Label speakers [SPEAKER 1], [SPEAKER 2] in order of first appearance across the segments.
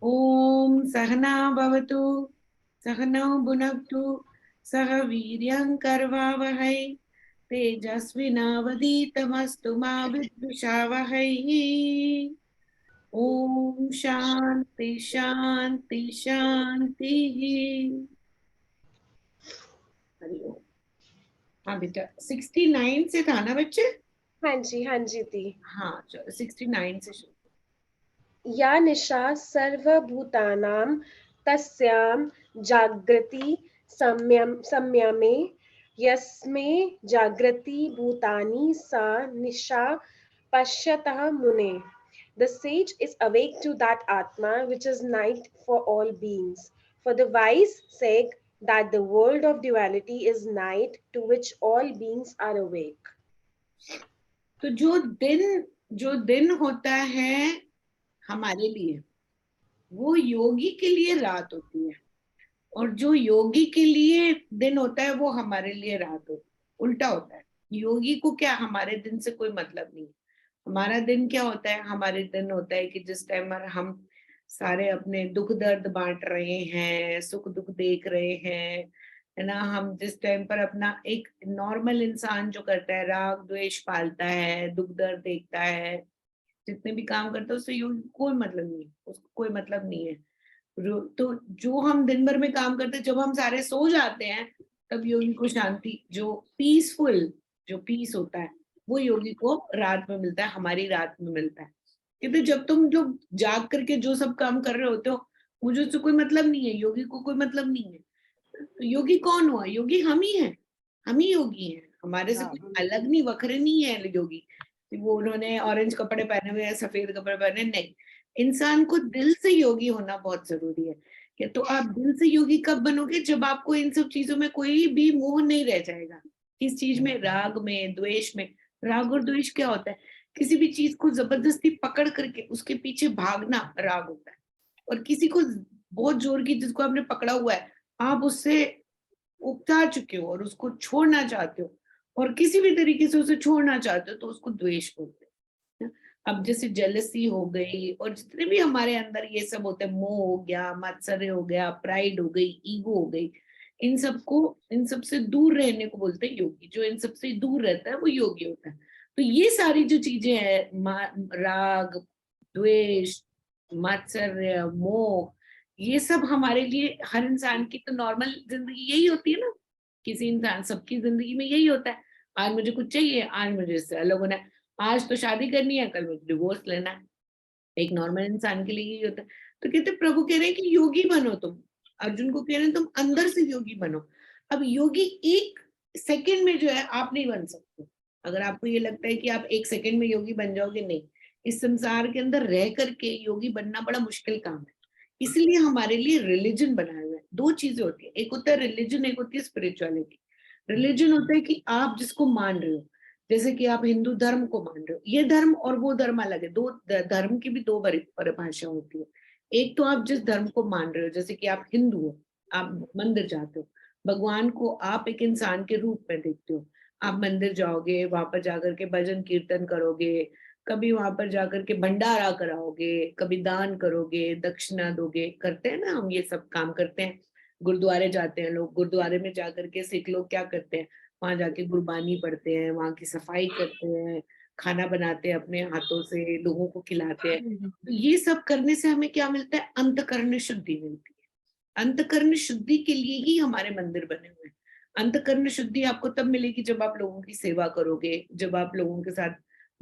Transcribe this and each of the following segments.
[SPEAKER 1] ओम सहना भवतु सहनौ भुनक्तु सह वीर्यं करवावहै तेजस्विनावधीतमस्तु मा विद्विषावहै। ओम शांति शांति शांति। हरि ओम। हाँ बेटा, 69 से था ना बच्चे?
[SPEAKER 2] हाँ जी दी।
[SPEAKER 1] हाँ चलो 69 से शुरू।
[SPEAKER 2] या निशा सर्वभूतानां तस्यां जागृति संयमे यस्मे जागृति भूतानि सा निशा पश्यतः मुने. The sage is awake to that Atma which is night for all beings. For the wise say that the world of duality is night to which all beings are awake.
[SPEAKER 1] तो जो दिन होता है हमारे लिए, वो योगी के लिए रात होती है, और जो योगी के लिए दिन होता है वो हमारे लिए रात होती है। उल्टा होता है। योगी को क्या, हमारे दिन से कोई मतलब नहीं है। हमारा दिन क्या होता है? हमारे दिन होता है कि जिस टाइम पर हम सारे अपने दुख दर्द बांट रहे हैं, सुख दुख देख रहे हैं, है ना। हम जिस टाइम पर अपना एक नॉर्मल इंसान जो करता है, राग द्वेष पालता है, दुख दर्द देखता है, जितने भी काम करता है, उससे योगी को कोई मतलब नहीं है, उसको कोई मतलब नहीं है। तो जो हम दिन भर में काम करते हैं, जब हम सारे सो जाते हैं, तब योगी को शांति, जो पीसफुल, जो पीस होता है, वो योगी को रात में मिलता है, हमारी रात में मिलता है। क्योंकि जब तुम लोग जाग करके जो सब काम कर रहे होते हो, मुझे उससे कोई मतलब नहीं है, योगी को कोई मतलब नहीं है। तो योगी कौन हुआ? योगी हम ही हैं, हम ही योगी हैं। हमारे से कुछ अलग नहीं, वखरे नहीं है योगी कि वो उन्होंने ऑरेंज कपड़े पहने हुए हैं, सफेद कपड़े पहने, नहीं। इंसान को दिल से योगी होना बहुत जरूरी है। कि तो आप दिल से योगी कब बनोगे? जब आपको इन सब चीजों में कोई भी मोह नहीं रह जाएगा। किस चीज में? राग में, द्वेष में। राग और द्वेष क्या होता है? किसी भी चीज को जबरदस्ती पकड़ करके उसके पीछे भागना राग होता है। और किसी को बहुत जोर की, जिसको आपने पकड़ा हुआ है, आप उससे उकता चुके हो और उसको छोड़ना चाहते हो, और किसी भी तरीके से उसे छोड़ना चाहते हो, तो उसको द्वेष बोलते हैं। अब जैसे जेलसी हो गई, और जितने भी हमारे अंदर ये सब होते हैं, मोह हो गया, मात्सर्य हो गया, प्राइड हो गई, ईगो हो गई, इन सबको, इन सब से दूर रहने को बोलते हैं योगी। जो इन सबसे दूर रहता है वो योगी होता है। तो ये सारी जो चीजें हैं, राग, द्वेष, मात्सर्य, मोह, ये सब हमारे लिए, हर इंसान की तो नॉर्मल जिंदगी यही होती है ना। किसी इंसान, सबकी जिंदगी में यही होता है। आज मुझे कुछ चाहिए, आज मुझे इससे अलग होना है, आज तो शादी करनी है, कल मुझे डिवोर्स लेना है। एक नॉर्मल इंसान के लिए यही होता है। तो कहते प्रभु कह रहे हैं कि योगी बनो तुम। अर्जुन को कह रहे हैं तुम अंदर से योगी बनो। अब योगी एक सेकंड में जो है आप नहीं बन सकते। अगर आपको ये लगता है कि आप एक सेकंड में योगी बन जाओगे, नहीं। इस संसार के अंदर रह करके योगी बनना बड़ा मुश्किल काम है। इसलिए हमारे लिए रिलीजन बनाए हुए हैं। दो चीजें होती है, एक होता है रिलीजन, एक होती है स्पिरिचुअलिटी। रिलीजन होता है कि आप जिसको मान रहे हो। जैसे कि आप हिंदू धर्म को मान रहे हो, ये धर्म और वो धर्म अलग है। दो धर्म की भी दो परिभाषा होती है। एक तो आप जिस धर्म को मान रहे हो, जैसे कि आप हिंदू हो, आप मंदिर जाते हो, भगवान को आप एक इंसान के रूप में देखते हो। आप मंदिर जाओगे, वहां पर जाकर के भजन कीर्तन करोगे, कभी वहां पर जाकर के भंडारा कराओगे, कभी दान करोगे, दक्षिणा दोगे, करते हैं ना, हम ये सब काम करते हैं। गुरुद्वारे जाते हैं लोग, गुरुद्वारे में जाकर के सिख लोग क्या करते हैं? वहां जाके गुरबानी पढ़ते हैं, वहां की सफाई करते हैं, खाना बनाते हैं, अपने हाथों से लोगों को खिलाते हैं। तो ये सब करने से हमें क्या मिलता है? अंतकरण शुद्धि मिलती है। अंतकरण शुद्धि के लिए ही हमारे मंदिर बने हुए हैं। अंतकरण शुद्धि आपको तब मिलेगी जब आप लोगों की सेवा करोगे, जब आप लोगों के साथ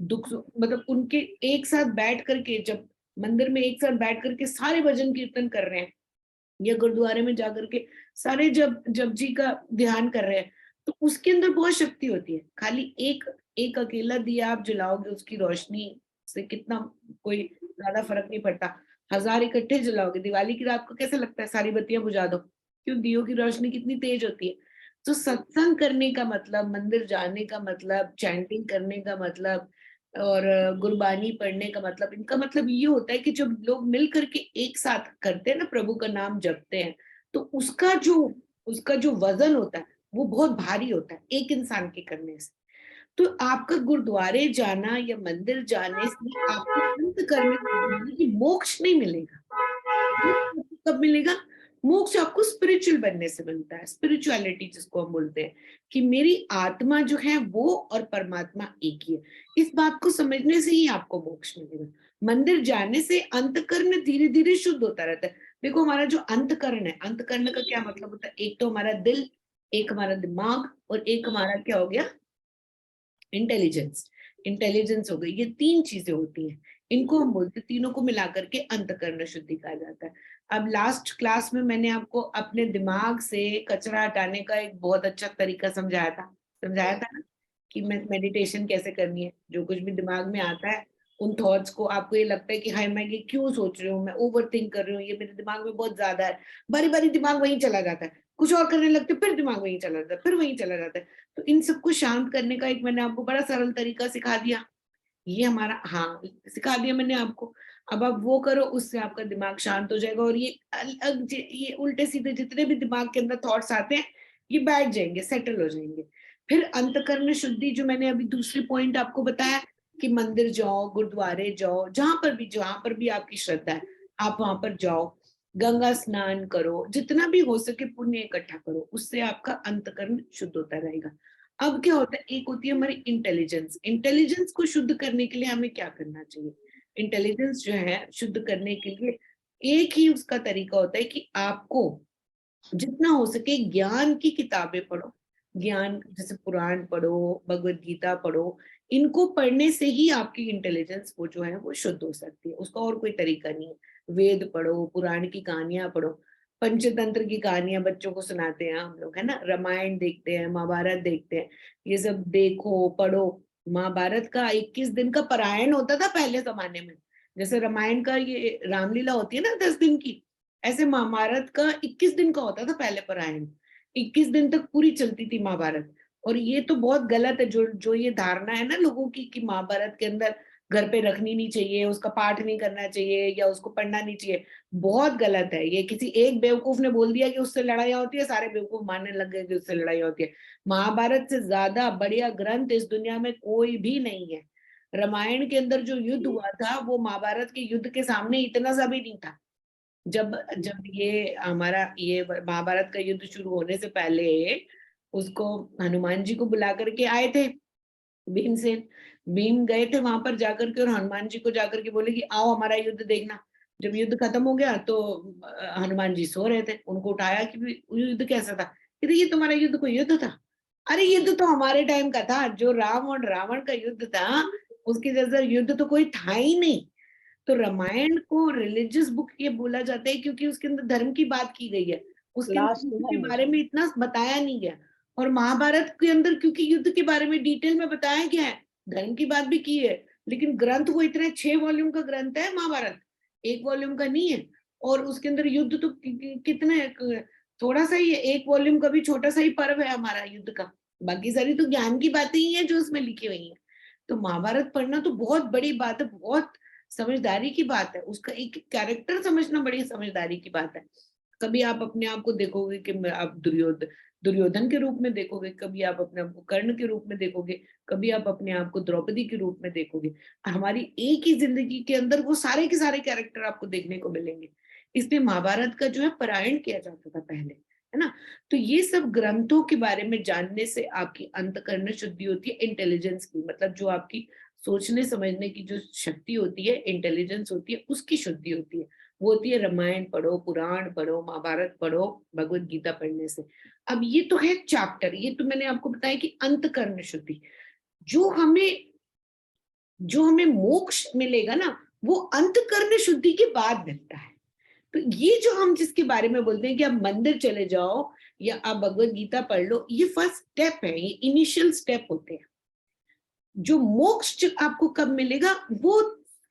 [SPEAKER 1] मतलब उनके एक साथ बैठ करके, जब मंदिर में एक साथ बैठ करके सारे भजन कीर्तन कर रहे हैं, या गुरुद्वारे में जाकर के सारे जब जब जी का ध्यान कर रहे हैं, तो उसके अंदर बहुत शक्ति होती है। खाली एक एक अकेला दिया आप जलाओगे, उसकी रोशनी से कितना कोई ज्यादा फर्क नहीं पड़ता। 1000 इकट्ठे जलाओगे, दिवाली की रात को कैसे लगता है सारी बत्तियां बुझा दो, क्यों? दियो की रोशनी कितनी तेज होती है। तो सत्संग करने का मतलब, मंदिर जाने का मतलब, चैंटिंग करने का मतलब, और गुरबानी पढ़ने का मतलब, इनका मतलब ये होता है कि जब लोग मिल करके एक साथ करते हैं ना, प्रभु का नाम जपते हैं, तो उसका जो वजन होता है वो बहुत भारी होता है एक इंसान के करने से। तो आपका गुरुद्वारे जाना या मंदिर जाने से आपको अंत करने की मोक्ष नहीं मिलेगा। मोक्ष कब मिलेगा? मोक्ष आपको स्पिरिचुअल बनने से मिलता है, स्पिरिचुअलिटी जिसको हम बोलते हैं कि मेरी आत्मा जो है वो और परमात्मा एक ही है। इस बात को समझने से ही आपको मोक्ष मिलेगा। मंदिर जाने से अंतकरण धीरे धीरे शुद्ध होता रहता है। देखो हमारा जो अंतकरण है, अंतकरण का क्या मतलब होता है? एक तो हमारा दिल, एक हमारा दिमाग, और एक हमारा क्या हो गया? इंटेलिजेंस। इंटेलिजेंस हो गई। ये तीन चीजें होती हैं, इनको हम बोलते, तीनों को मिलाकर के अंतकरण शुद्धि कहा जाता है। अब लास्ट क्लास में मैंने आपको अपने दिमाग से कचरा हटाने का एक बहुत अच्छा तरीका समझाया था ना, कि मेडिटेशन कैसे करनी है। जो कुछ भी दिमाग में आता है, उन थॉट्स को, आपको ये लगता है कि हाय मैं ये क्यों सोच रही हूँ, मैं ओवर थिंक कर रही हूँ, ये मेरे दिमाग में बहुत ज्यादा है, बारी बारी दिमाग वहीं चला जाता है, कुछ और करने लगते फिर दिमाग वहीं चला जाता है, फिर वहीं चला जाता है। तो इन सबको शांत करने का एक मैंने आपको बड़ा सरल तरीका सिखा दिया। ये हमारा, हाँ, सिखा दिया मैंने आपको। अब आप वो करो, उससे आपका दिमाग शांत हो जाएगा, और ये उल्टे सीधे जितने भी दिमाग के अंदर थॉट्स आते हैं, ये बैठ जाएंगे, सेटल हो जाएंगे। फिर अंतकरण शुद्धि, जो मैंने अभी दूसरी पॉइंट आपको बताया, कि मंदिर जाओ, गुरुद्वारे जाओ, जहां पर भी आपकी श्रद्धा है, आप वहां पर जाओ, गंगा स्नान करो, जितना भी हो सके पुण्य इकट्ठा करो, उससे आपका अंतकरण शुद्ध होता रहेगा। अब क्या होता है, एक होती है हमारी इंटेलिजेंस। इंटेलिजेंस को शुद्ध करने के लिए हमें क्या करना चाहिए? इंटेलिजेंस जो है शुद्ध करने के लिए एक ही उसका तरीका होता है कि आपको जितना हो सके ज्ञान की किताबें पढ़ो। ज्ञान जैसे पुराण पढ़ो, भगवत गीता पढ़ो। इनको पढ़ने से ही आपकी इंटेलिजेंस वो जो है वो शुद्ध हो सकती है, उसका और कोई तरीका नहीं है। वेद पढ़ो, पुराण की कहानियां पढ़ो, पंचतंत्र की कहानियां बच्चों को सुनाते हैं हम लोग, है ना, रामायण देखते हैं, महाभारत देखते हैं, ये सब देखो पढ़ो। महाभारत का 21 दिन का पारायण होता था पहले जमाने में। जैसे रामायण का ये रामलीला होती है ना 10 दिन की, ऐसे महाभारत का 21 दिन का होता था पहले पारायण। 21 दिन तक पूरी चलती थी महाभारत। और ये तो बहुत गलत है, जो जो ये धारणा है ना लोगों की, कि महाभारत के अंदर घर पे रखनी नहीं चाहिए, उसका पाठ नहीं करना चाहिए, या उसको पढ़ना नहीं चाहिए। बहुत गलत है ये। किसी एक बेवकूफ ने बोल दिया कि उससे लड़ाइयाँ होती है, सारे बेवकूफ मानने लग गए कि उससे लड़ाई होती है। महाभारत से ज्यादा बढ़िया ग्रंथ इस दुनिया में कोई भी नहीं है। रामायण के अंदर जो युद्ध हुआ था, वो महाभारत के युद्ध के सामने इतना सा भी नहीं था। जब जब ये हमारा ये महाभारत का युद्ध शुरू होने से पहले उसको हनुमान जी को बुला करके आए थे भीमसेन। भीम गए थे वहां पर जाकर के, और हनुमान जी को जाकर के बोले कि आओ हमारा युद्ध देखना। जब युद्ध खत्म हो गया तो हनुमान जी सो रहे थे, उनको उठाया कि भी युद्ध कैसा था? कहते ये तुम्हारा युद्ध कोई युद्ध था? अरे युद्ध तो हमारे टाइम का था, जो राम और रावण का युद्ध था, उसके जैसा युद्ध तो कोई था ही नहीं। तो रामायण को रिलीजियस बुक ये बोला जाता है क्योंकि उसके अंदर धर्म की बात की गई है, उसके अंदर युद्ध के बारे में इतना बताया नहीं गया। और महाभारत के अंदर क्योंकि युद्ध के बारे में डिटेल में बताया गया है, धर्म की बात भी की है, लेकिन ग्रंथ वो इतने 6 वॉल्यूम का ग्रंथ है महाभारत, 1 वॉल्यूम का नहीं है। और उसके अंदर युद्ध तो कितने, थोड़ा सा ही है, 1 वॉल्यूम का भी छोटा सा ही पर्व है हमारा युद्ध का। बाकी सारी तो ज्ञान की बातें ही है जो उसमें लिखी हुई है। तो महाभारत पढ़ना तो बहुत बड़ी बात है, बहुत समझदारी की बात है, उसका एक कैरेक्टर समझना बड़ी समझदारी की बात है। कभी आप अपने आप को देखोगे कि आप दुर्योधन के रूप में देखोगे, कभी आप अपने आप को कर्ण के रूप में देखोगे, कभी आप अपने आप को द्रौपदी के रूप में देखोगे। हमारी एक ही जिंदगी के अंदर वो सारे के सारे कैरेक्टर आपको देखने को मिलेंगे। इसलिए महाभारत का जो है पारायण किया जाता था पहले, है ना। तो ये सब ग्रंथों के बारे में जानने से आपकी अंतःकरण शुद्धि होती है, इंटेलिजेंस की, मतलब जो आपकी सोचने समझने की जो शक्ति होती है, इंटेलिजेंस होती है, उसकी शुद्धि होती है। वो होती है रामायण पढ़ो, पुराण पढ़ो, महाभारत पढ़ो, भगवत गीता पढ़ने से। अब ये तो है चैप्टर, ये तो मैंने आपको बताया कि अंतःकरण शुद्धि। जो हमें जो हमें मोक्ष मिलेगा ना, वो अंतःकरण शुद्धि के बाद मिलता है। तो ये जो हम जिसके बारे में बोलते हैं कि आप मंदिर चले जाओ या आप भगवत गीता पढ़ लो, ये फर्स्ट स्टेप है, ये इनिशियल स्टेप होते हैं। जो मोक्ष आपको कब मिलेगा, वो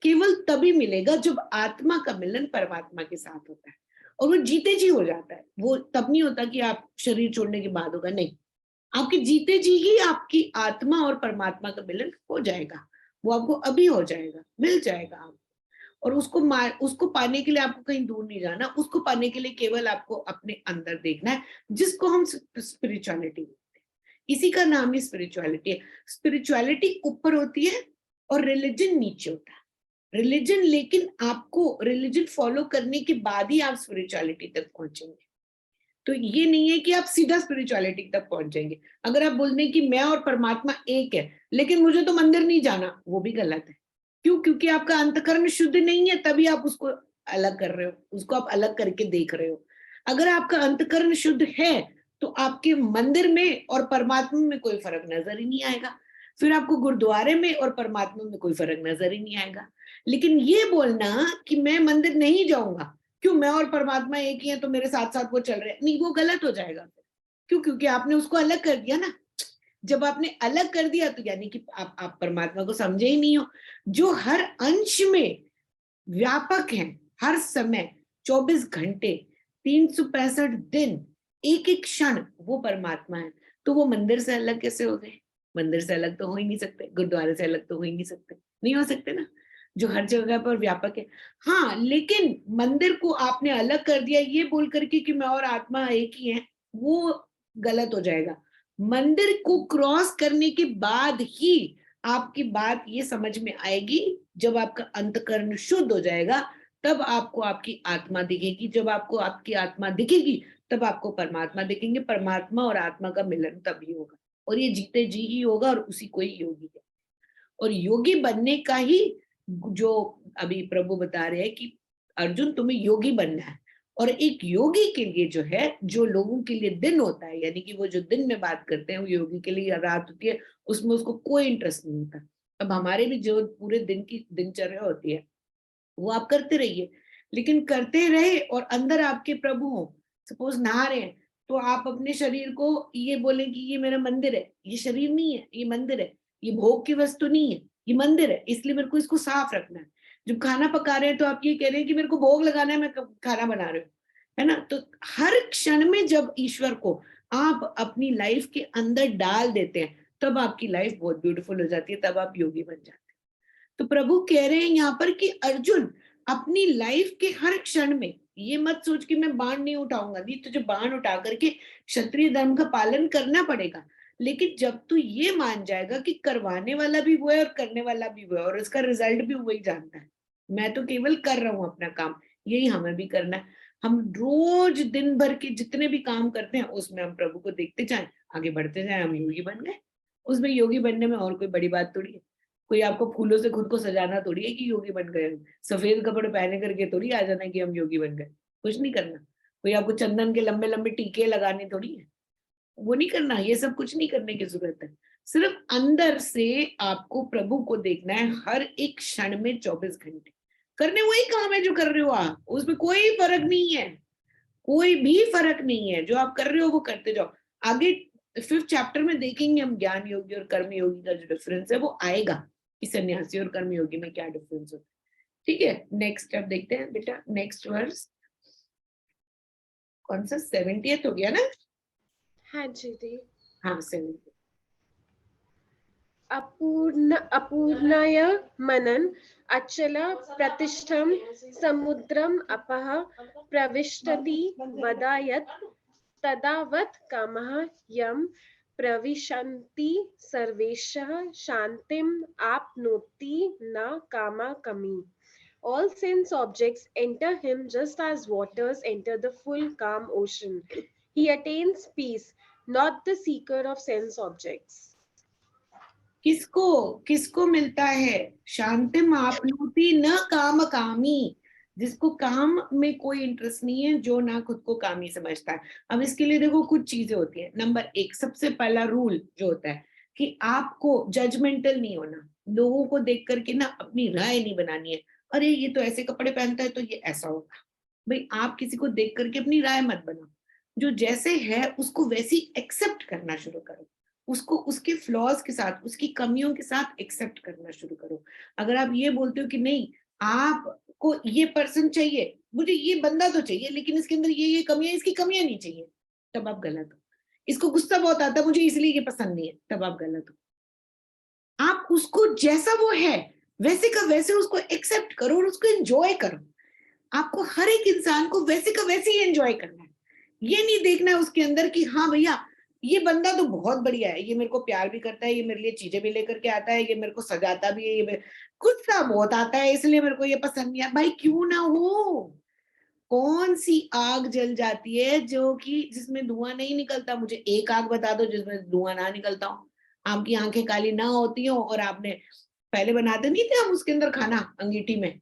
[SPEAKER 1] केवल तभी मिलेगा जब आत्मा का मिलन परमात्मा के साथ होता है, और वो जीते जी हो जाता है। वो तब नहीं होता कि आप शरीर छोड़ने के बाद होगा, नहीं, आपके जीते जी ही आपकी आत्मा और परमात्मा का मिलन हो जाएगा। वो आपको अभी हो जाएगा, मिल जाएगा आप। और उसको पाने के लिए आपको कहीं दूर नहीं जाना, उसको पाने के लिए केवल आपको अपने अंदर देखना है, जिसको हम स्पिरिचुअलिटी बोलते हैं। इसी का नाम ही स्पिरिचुअलिटी है। स्पिरिचुअलिटी ऊपर होती है और रिलीजन नीचे होता है। रिलीजन, लेकिन आपको रिलीजन फॉलो करने के बाद ही आप स्पिरिचुअलिटी तक पहुंचेंगे। तो ये नहीं है कि आप सीधा स्पिरिचुअलिटी तक पहुंचेंगे। अगर आप बोल दें कि मैं और परमात्मा एक है लेकिन मुझे तो मंदिर नहीं जाना, वो भी गलत है। क्यों? क्योंकि आपका अंतकरण शुद्ध नहीं है, तभी आप उसको अलग कर रहे हो, उसको आप अलग करके देख रहे हो। अगर आपका अंतकरण शुद्ध है तो आपके मंदिर में और परमात्मा में कोई फर्क नजर ही नहीं आएगा। फिर आपको गुरुद्वारे में और परमात्मा में कोई फर्क नजर ही नहीं आएगा। लेकिन ये बोलना कि मैं मंदिर नहीं जाऊंगा, क्यों, मैं और परमात्मा एक ही है तो मेरे साथ साथ वो चल रहे हैं, नहीं, वो गलत हो जाएगा। क्यों? क्योंकि आपने उसको अलग कर दिया ना। जब आपने अलग कर दिया तो यानी कि आप परमात्मा को समझे ही नहीं हो, जो हर अंश में व्यापक है, हर समय 24 घंटे 365 दिन, एक एक क्षण वो परमात्मा है। तो वो मंदिर से अलग कैसे हो गए? मंदिर से अलग तो हो ही नहीं सकते, गुरुद्वारे से अलग तो हो ही नहीं सकते, नहीं हो सकते ना, जो हर जगह पर व्यापक है। हाँ, लेकिन मंदिर को आपने अलग कर दिया ये बोल करके कि मैं और आत्मा एक ही है, वो गलत हो जाएगा। मंदिर को क्रॉस करने के बाद ही आपकी बात ये समझ में आएगी, जब आपका अंतकरण शुद्ध हो जाएगा तब आपको आपकी आत्मा दिखेगी। जब आपको आपकी आत्मा दिखेगी तब आपको परमात्मा दिखेंगे। परमात्मा और आत्मा का मिलन तभी होगा, और ये जीते जी ही होगा, और उसी को ही योगी है। और योगी बनने का ही जो अभी प्रभु बता रहे हैं कि अर्जुन तुम्हें योगी बनना है। और एक योगी के लिए जो है, जो लोगों के लिए दिन होता है, यानी कि वो जो दिन में बात करते हैं, वो योगी के लिए रात होती है, उसमें उसको कोई इंटरेस्ट नहीं होता। अब हमारे भी जो पूरे दिन की दिनचर्या होती है वो आप करते रहिए, लेकिन करते रहे और अंदर आपके प्रभु हो। सपोज नहा रहे हैं तो आप अपने शरीर को ये बोले कि ये मेरा मंदिर है, ये शरीर नहीं है, ये मंदिर है, ये भोग की वस्तु नहीं है, ये मंदिर है, इसलिए मेरे को इसको साफ रखना है। जब खाना पका रहे हैं तो आप ये कह रहे हैं कि मेरे को भोग लगाना है, मैं खाना बना रहे हूँ, है ना। तो हर क्षण में जब ईश्वर को आप अपनी लाइफ के अंदर डाल देते हैं तब आपकी लाइफ बहुत ब्यूटीफुल हो जाती है, तब आप योगी बन जाते हैं। तो प्रभु कह रहे हैं यहाँ पर कि अर्जुन, अपनी लाइफ के हर क्षण में ये मत सोच कि मैं बाण नहीं उठाऊंगा, नहीं, तुझे बाण उठा करके क्षत्रिय धर्म का पालन करना पड़ेगा। लेकिन जब तू ये मान जाएगा कि करवाने वाला भी वो है और करने वाला भी वो है और इसका रिजल्ट भी वही जानता है, मैं तो केवल कर रहा हूं अपना काम, यही हमें भी करना है। हम रोज दिन भर के जितने भी काम करते हैं उसमें हम प्रभु को देखते जाएं, आगे बढ़ते जाएं, हम योगी बन गए। उसमें योगी बनने में और कोई बड़ी बात थोड़ी है। कोई आपको फूलों से खुद को सजाना थोड़ी है कि योगी बन गए, सफेद कपड़े पहने करके थोड़ी आ जाना कि हम योगी बन गए, कुछ नहीं करना। कोई आपको चंदन के लंबे लंबे टीके लगाने थोड़ी है, वो नहीं करना, ये सब कुछ नहीं करने की जरूरत है। सिर्फ अंदर से आपको प्रभु को देखना है हर एक क्षण में 24 घंटे। करने वही काम है जो कर रहे हो आप, उसमें कोई फर्क नहीं है, कोई भी फर्क नहीं है। जो आप कर रहे हो वो करते जाओ। आगे 5th चैप्टर में देखेंगे हम ज्ञान योगी और कर्म योगी का जो डिफरेंस है वो आएगा कि सन्यासी और कर्म योगी में क्या डिफरेंस होता है। ठीक है, नेक्स्ट स्टेप देखते हैं बेटा, नेक्स्ट वर्स कौन सा, 70th हो गया ना?
[SPEAKER 2] हाँ जी दी।
[SPEAKER 1] हाँ 70th।
[SPEAKER 2] अपूर्णाय मनन अचल प्रतिष्ठम समुद्रम अपः प्रविष्टति वदा यत् तदावत् कामः यं प्रविशन्ति सर्वेशः शान्तिम् आपनोति न कामकमी। All sense objects enter him just as waters enter the full calm ocean. He attains peace, not the seeker of sense objects.
[SPEAKER 1] किसको किसको मिलता है? शांतिम आपनोति न काम कामी, जिसको काम में कोई इंटरेस्ट नहीं है, जो ना खुद को कामी समझता है। अब इसके लिए देखो कुछ चीजें होती हैं। नंबर 1, सबसे पहला रूल जो होता है कि आपको जजमेंटल नहीं होना, लोगों को देख करके ना अपनी राय नहीं बनानी है। अरे ये तो ऐसे कपड़े पहनता है तो ये ऐसा होगा। भाई आप किसी को देख करके अपनी राय मत बनाओ, जो जैसे है उसको वैसी एक्सेप्ट करना शुरू करो, उसको उसके फ्लॉज के साथ, उसकी कमियों के साथ एक्सेप्ट करना शुरू करो। अगर आप ये बोलते हो कि नहीं, आपको ये पर्सन चाहिए, मुझे ये बंदा तो चाहिए लेकिन इसके अंदर ये कमियां, इसकी कमियां नहीं चाहिए, तब आप गलत हो। इसको गुस्सा बहुत आता है, मुझे इसलिए ये पसंद नहीं है, तब आप गलत हो। आप उसको जैसा वो है वैसे का वैसे उसको एक्सेप्ट करो और उसको एंजॉय करो। आपको हर एक इंसान को वैसे का वैसे ही एंजॉय करना है। ये नहीं देखना है उसके अंदर कि हाँ भैया ये बंदा तो बहुत बढ़िया है, ये मेरे को प्यार भी करता है, ये मेरे लिए चीजें भी लेकर के आता है, ये मेरे को सजाता भी है, ये गुस्सा बहुत आता है इसलिए मेरे को ये पसंद नहीं है। भाई क्यों ना हो, कौन सी आग जल जाती है जो कि जिसमें धुआं नहीं निकलता? मुझे एक आग बता दो जिसमें धुआं ना निकलता हो, आपकी आंखें काली ना होती हो, और आपने पहले बनाते नहीं थे हम उसके अंदर खाना, अंगीठी में,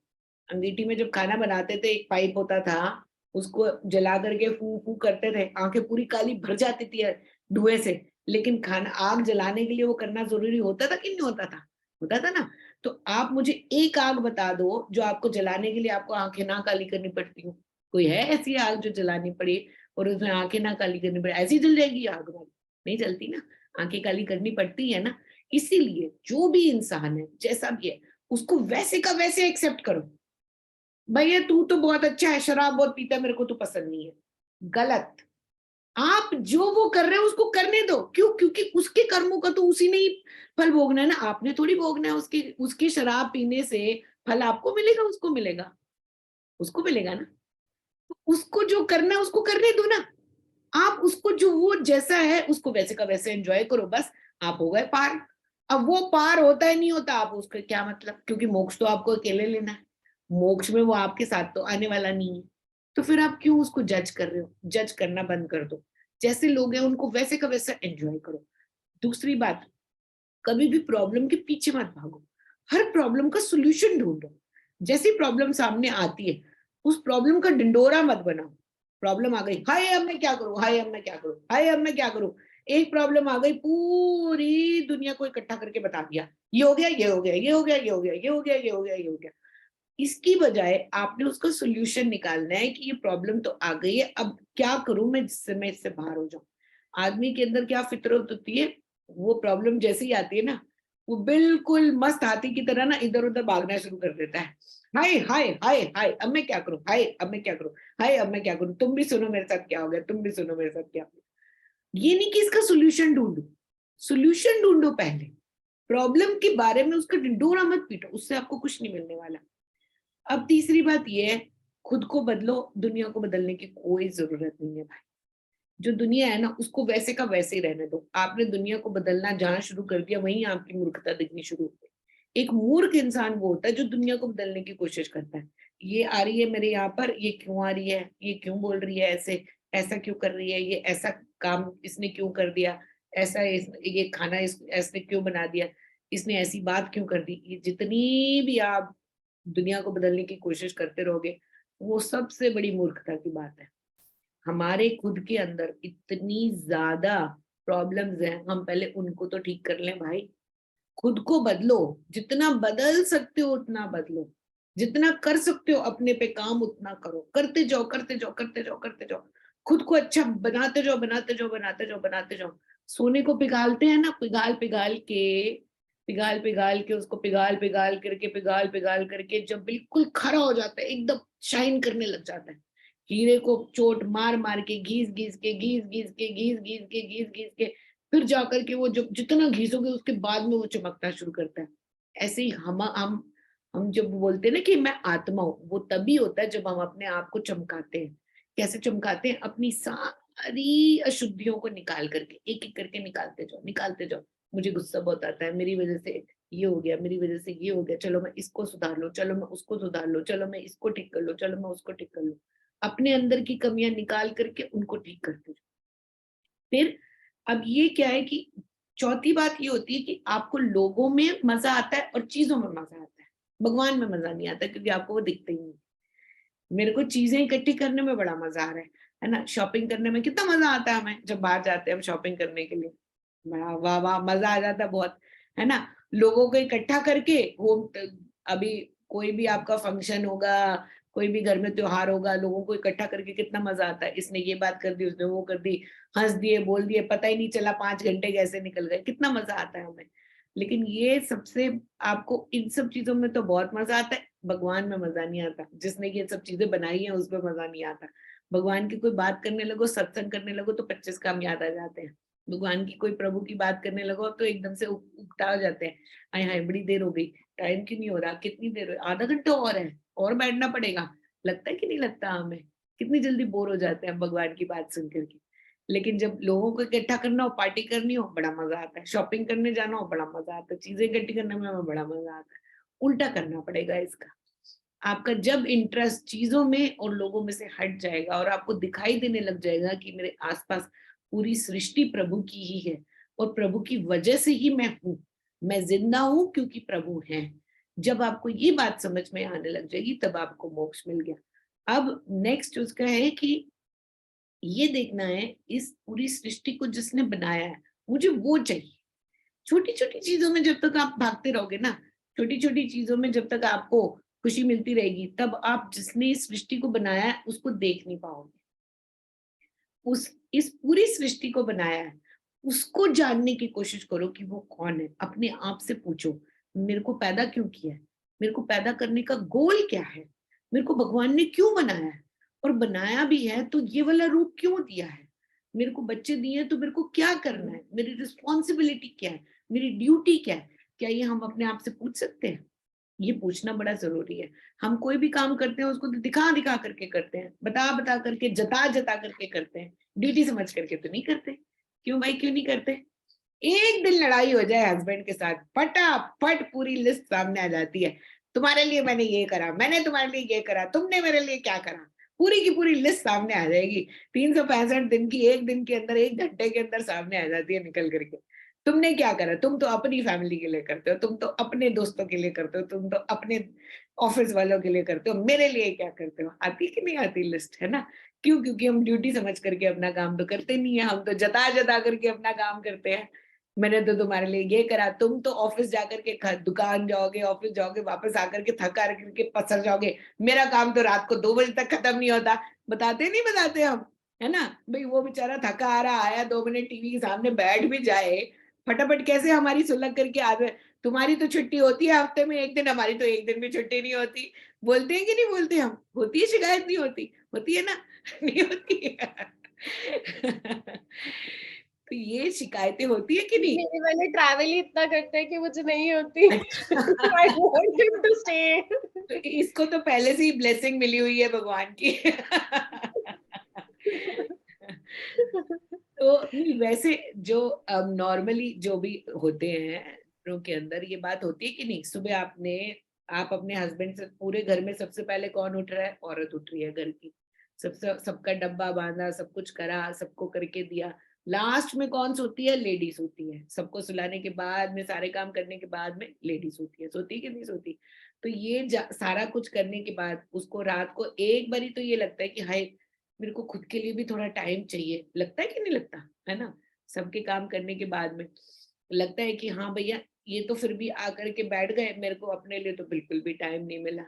[SPEAKER 1] अंगीठी में जब खाना बनाते थे एक पाइप होता था, उसको जला करके फू फू करते थे, आंखें पूरी काली भर जाती थी धुएं से। लेकिन खाना आग जलाने के लिए वो करना जरूरी होता था कि नहीं होता था? होता था ना। तो आप मुझे एक आग बता दो जो आपको जलाने के लिए आपको आंखें ना काली करनी पड़ती हो। कोई है ऐसी आग जो जलानी पड़े और उसमें आंखें ना काली करनी पड़े? ऐसी जल जाएगी आग वाली? नहीं जलती ना, आंखें काली करनी पड़ती है ना। इसीलिए जो भी इंसान है जैसा भी है, उसको वैसे का वैसे एक्सेप्ट करो। भैया तू तो बहुत अच्छा है, शराब बहुत पीता है, मेरे को तो पसंद नहीं है। गलत। आप जो वो कर रहे हो उसको करने दो। क्यों? क्योंकि उसके कर्मों का तो उसी ने ही फल भोगना है ना, आपने थोड़ी भोगना है। उसकी उसकी शराब पीने से फल आपको मिलेगा? उसको मिलेगा, उसको मिलेगा ना। तो उसको जो करना है उसको करने दो ना। आप उसको जो वो जैसा है उसको वैसे का वैसे एंजॉय करो, बस। आप हो गए पार। अब वो पार होता है नहीं होता, आप उसका क्या मतलब? क्योंकि मोक्ष तो आपको अकेले लेना है, मोक्ष में वो आपके साथ तो आने वाला नहीं है। तो फिर आप क्यों उसको जज कर रहे हो? जज करना बंद कर दो। जैसे लोग हैं उनको वैसे का वैसा एंजॉय करो। दूसरी बात, कभी भी प्रॉब्लम के पीछे मत भागो, हर प्रॉब्लम का सोल्यूशन ढूंढो। जैसी प्रॉब्लम सामने आती है उस प्रॉब्लम का डिंडोरा मत बनाओ। प्रॉब्लम आ गई, हाय अब मैं क्या करूं, हाय अब मैं क्या करूं, हाय अब मैं क्या करूं। एक प्रॉब्लम आ गई, पूरी दुनिया को इकट्ठा करके बता दिया, ये हो गया, ये हो गया, ये हो गया, ये हो गया, ये हो गया, ये हो गया, ये हो गया। इसकी बजाय आपने उसका सोल्यूशन निकालना है कि ये प्रॉब्लम तो आ गई है, अब क्या करूं मैं जिससे मैं इससे बाहर हो जाऊं। आदमी के अंदर क्या फितरत होती है, वो प्रॉब्लम जैसे ही आती है ना, वो बिल्कुल मस्त हाथी की तरह ना इधर उधर भागना शुरू कर देता है। हाय हाय हाय हाय अब मैं क्या करूं, हाय अब मैं क्या करूं, हाय अब मैं क्या करूं, तुम भी सुनो मेरे साथ क्या हो गया, तुम भी सुनो मेरे साथ क्या हो गया। ये नहीं कि इसका सोल्यूशन ढूंढो, सोल्यूशन ढूंढो पहले। प्रॉब्लम के बारे में उसका ढिंडोरा मत पीटो, उससे आपको कुछ नहीं मिलने वाला। अब तीसरी बात ये है, खुद को बदलो, दुनिया को बदलने की कोई जरूरत नहीं है भाई। जो दुनिया है ना उसको वैसे का वैसे ही रहने दो। आपने दुनिया को बदलना जहां शुरू कर दिया वहीं आपकी मूर्खता दिखनी शुरू हो गई। एक मूर्ख इंसान वो होता है जो दुनिया को बदलने की कोशिश करता है। ये आ रही है मेरे यहाँ पर, ये क्यों आ रही है, ये क्यों बोल रही है ऐसे, ऐसा क्यों कर रही है, ये ऐसा काम इसने क्यों कर दिया, ऐसा ये खाना ऐसने क्यों बना दिया, इसने ऐसी बात क्यों कर दी। ये जितनी भी आप दुनिया को बदलने की कोशिश करते रहोगे, वो सबसे बड़ी मूर्खता की बात है। हमारे खुद के अंदर इतनी ज्यादा प्रॉब्लम्स हैं, हम पहले उनको तो ठीक कर लें भाई। खुद को बदलो, जितना बदल सकते हो उतना बदलो, जितना कर सकते हो अपने पे काम उतना करो, करते जाओ करते जाओ करते जाओ करते जाओ। खुद को अच्छा बनाते जाओ बनाते जाओ बनाते जाओ बनाते जाओ। सोने को पिघालते हैं ना, पिघाल पिघाल के, पिघाल पिघाल के उसको पिघाल पिघाल करके पिघाल पिघाल करके जब बिल्कुल खरा हो जाता है, एकदम शाइन करने लग जाता है, हीरे को चोट मार मार के घीस घीस के घीस घीस के घीस घीस के घीस घीस के फिर जाकर के वो जब जितना घीसोगे उसके बाद में वो चमकना शुरू करता है। ऐसे ही हम जब बोलते हैं ना कि मैं आत्मा हूं, वो तभी होता है जब हम अपने आप को चमकाते हैं। कैसे चमकाते हैं? अपनी सारी अशुद्धियों को निकाल करके, एक एक करके निकालते जाओ निकालते जाओ। मुझे गुस्सा बहुत आता है, मेरी वजह से ये हो गया, मेरी वजह से ये हो गया, चलो मैं इसको सुधार लो, चलो मैं उसको सुधार लो, चलो मैं इसको ठीक कर लो, चलो मैं उसको ठीक कर लो। अपने अंदर की कमियां निकाल करके उनको ठीक करते जाओ। फिर अब ये क्या है कि चौथी बात ये होती है कि आपको लोगों में मजा आता है और चीजों में मजा आता है, भगवान में मजा नहीं आता क्योंकि आपको वो दिखते ही नहीं। मेरे को चीजें इकट्ठी करने में बड़ा मजा आ रहा है ना, शॉपिंग करने में कितना मजा आता है हमें, जब बाहर जाते हैं हम शॉपिंग करने के लिए, बड़ा वाह वाह मजा आ जाता है बहुत, है ना। लोगों को इकट्ठा करके वो अभी कोई भी आपका फंक्शन होगा, कोई भी घर में त्योहार होगा, लोगों को इकट्ठा करके कितना मजा आता है। इसने ये बात कर दी, उसने वो कर दी, हंस दिए बोल दिए, पता ही नहीं चला 5 घंटे कैसे निकल गए, कितना मजा आता है हमें। लेकिन ये सबसे, आपको इन सब चीजों में तो बहुत मजा आता है, भगवान में मजा नहीं आता। जिसने ये सब चीजें बनाई है उसमें मजा नहीं आता। भगवान की कोई बात करने लगो, सत्संग करने लगो तो 25 काम याद आ जाते हैं। भगवान की कोई प्रभु की बात करने लगो तो एकदम से उकता हो जाते हैं। हाय हाय बड़ी देर हो गई, टाइम क्यों नहीं हो रहा, कितनी देर हो, आधा घंटा और है, और बैठना पड़ेगा। लगता है कि नहीं लगता हमें? कितनी जल्दी बोर हो जाते हैं भगवान की बात सुन करके। लेकिन जब लोगों को इकट्ठा करना हो, पार्टी करनी हो, बड़ा मजा आता है। शॉपिंग करने जाना हो, बड़ा मजा आता है। चीजें इकट्ठी करने में बड़ा मजा आता है। उल्टा करना पड़ेगा इसका। आपका जब इंटरेस्ट चीजों में और लोगों में से हट जाएगा और आपको दिखाई देने लग जाएगा कि मेरे आसपास पूरी सृष्टि प्रभु की ही है और प्रभु की वजह से ही मैं हूँ, मैं जिंदा हूँ क्योंकि प्रभु है, जब आपको ये बात समझ में आने लग जाएगी तब आपको मोक्ष मिल गया। अब नेक्स्ट उसका है कि ये देखना है इस पूरी सृष्टि को जिसने बनाया है, मुझे वो चाहिए। छोटी छोटी चीजों में जब तक आप भागते रहोगे ना, छोटी छोटी चीजों में जब तक आपको खुशी मिलती रहेगी, तब आप जिसने इस सृष्टि को बनाया है उसको देख नहीं पाओगे। उस इस पूरी सृष्टि को बनाया है उसको जानने की कोशिश करो कि वो कौन है। अपने आप से पूछो, मेरे को पैदा क्यों किया है, मेरे को पैदा करने का गोल क्या है, मेरे को भगवान ने क्यों बनाया है, और बनाया भी है तो ये वाला रूप क्यों दिया है, मेरे को बच्चे दिए तो मेरे को क्या करना है, मेरी रिस्पॉन्सिबिलिटी क्या है, मेरी ड्यूटी क्या है। क्या ये हम अपने आप से पूछ सकते हैं? ये पूछना बड़ा जरूरी है। हम कोई भी काम करते हैं उसको तो दिखा दिखा करके करते हैं, बता बता करके, जता जता करके करते हैं, ड्यूटी समझ करके तो नहीं करते। क्यों भाई, क्यों नहीं करते? एक दिन लड़ाई हो जाए हस्बैंड के साथ, फटाफट पूरी लिस्ट सामने आ जाती है, तुम्हारे लिए मैंने ये करा, मैंने तुम्हारे लिए ये करा, तुमने मेरे लिए क्या करा, पूरी की पूरी लिस्ट सामने आ जाएगी। 365 दिन की एक दिन के अंदर, एक घंटे के अंदर सामने आ जाती है निकल करके। तुमने क्या करा, तुम तो अपनी फैमिली के लिए करते हो, तुम तो अपने दोस्तों के लिए करते हो, तुम तो अपने ऑफिस वालों के लिए करते हो, मेरे लिए क्या करते हो? आती कि नहीं आती लिस्ट, है ना? क्यों? क्योंकि हम ड्यूटी समझ करके अपना काम तो करते नहीं है, हम तो जता जता करके अपना काम करते हैं। मैंने तो तुम्हारे लिए ये करा, तुम तो ऑफिस जाकर के दुकान जाओगे, ऑफिस जाओगे, वापस आकर के थका करके पसर जाओगे, मेरा काम तो रात को 2 बजे तक खत्म नहीं होता। बताते नहीं बताते हम, है ना? भाई वो बेचारा थका आ रहा आया, 2 मिनट टीवी के सामने बैठ भी जाए, फटाफट कैसे हमारी सुलग करके आ गए। तुम्हारी तो छुट्टी होती है हफ्ते में एक दिन, हमारी तो एक दिन भी छुट्टी नहीं होती। बोलते हैं कि नहीं बोलते हम? होती है शिकायत? नहीं होती? होती है ना? नहीं होती है। तो ये शिकायतें होती है कि नहीं?
[SPEAKER 2] मेरे वाले ट्रैवल ही इतना करते हैं कि मुझे नहीं होती। I want him to stay.
[SPEAKER 1] तो इसको तो पहले से ही ब्लेसिंग मिली हुई है भगवान की। तो नहीं, वैसे जो नॉर्मली जो भी होते हैं घरों के अंदर, ये बात होती है कि नहीं, सुबह आप अपने हस्बैंड से, पूरे घर में सबसे पहले कौन उठ रहा है? औरत उठ रही है घर की। सबका डब्बा बांधा, सब कुछ करा, सबको करके दिया। लास्ट में कौन सोती है? लेडीज सोती है। सबको सुलाने के बाद में, सारे काम करने के बाद में लेडीज सोती है। सोती कि नहीं सोती? तो ये सारा कुछ करने के बाद उसको रात को एक बारी तो ये लगता है कि हाय, मेरे को खुद के लिए भी थोड़ा टाइम चाहिए। लगता है कि नहीं लगता? है ना? सबके काम करने के बाद में लगता है कि हाँ भैया, ये तो फिर भी आकर के बैठ गए, मेरे को अपने लिए तो बिल्कुल भी टाइम नहीं मिला।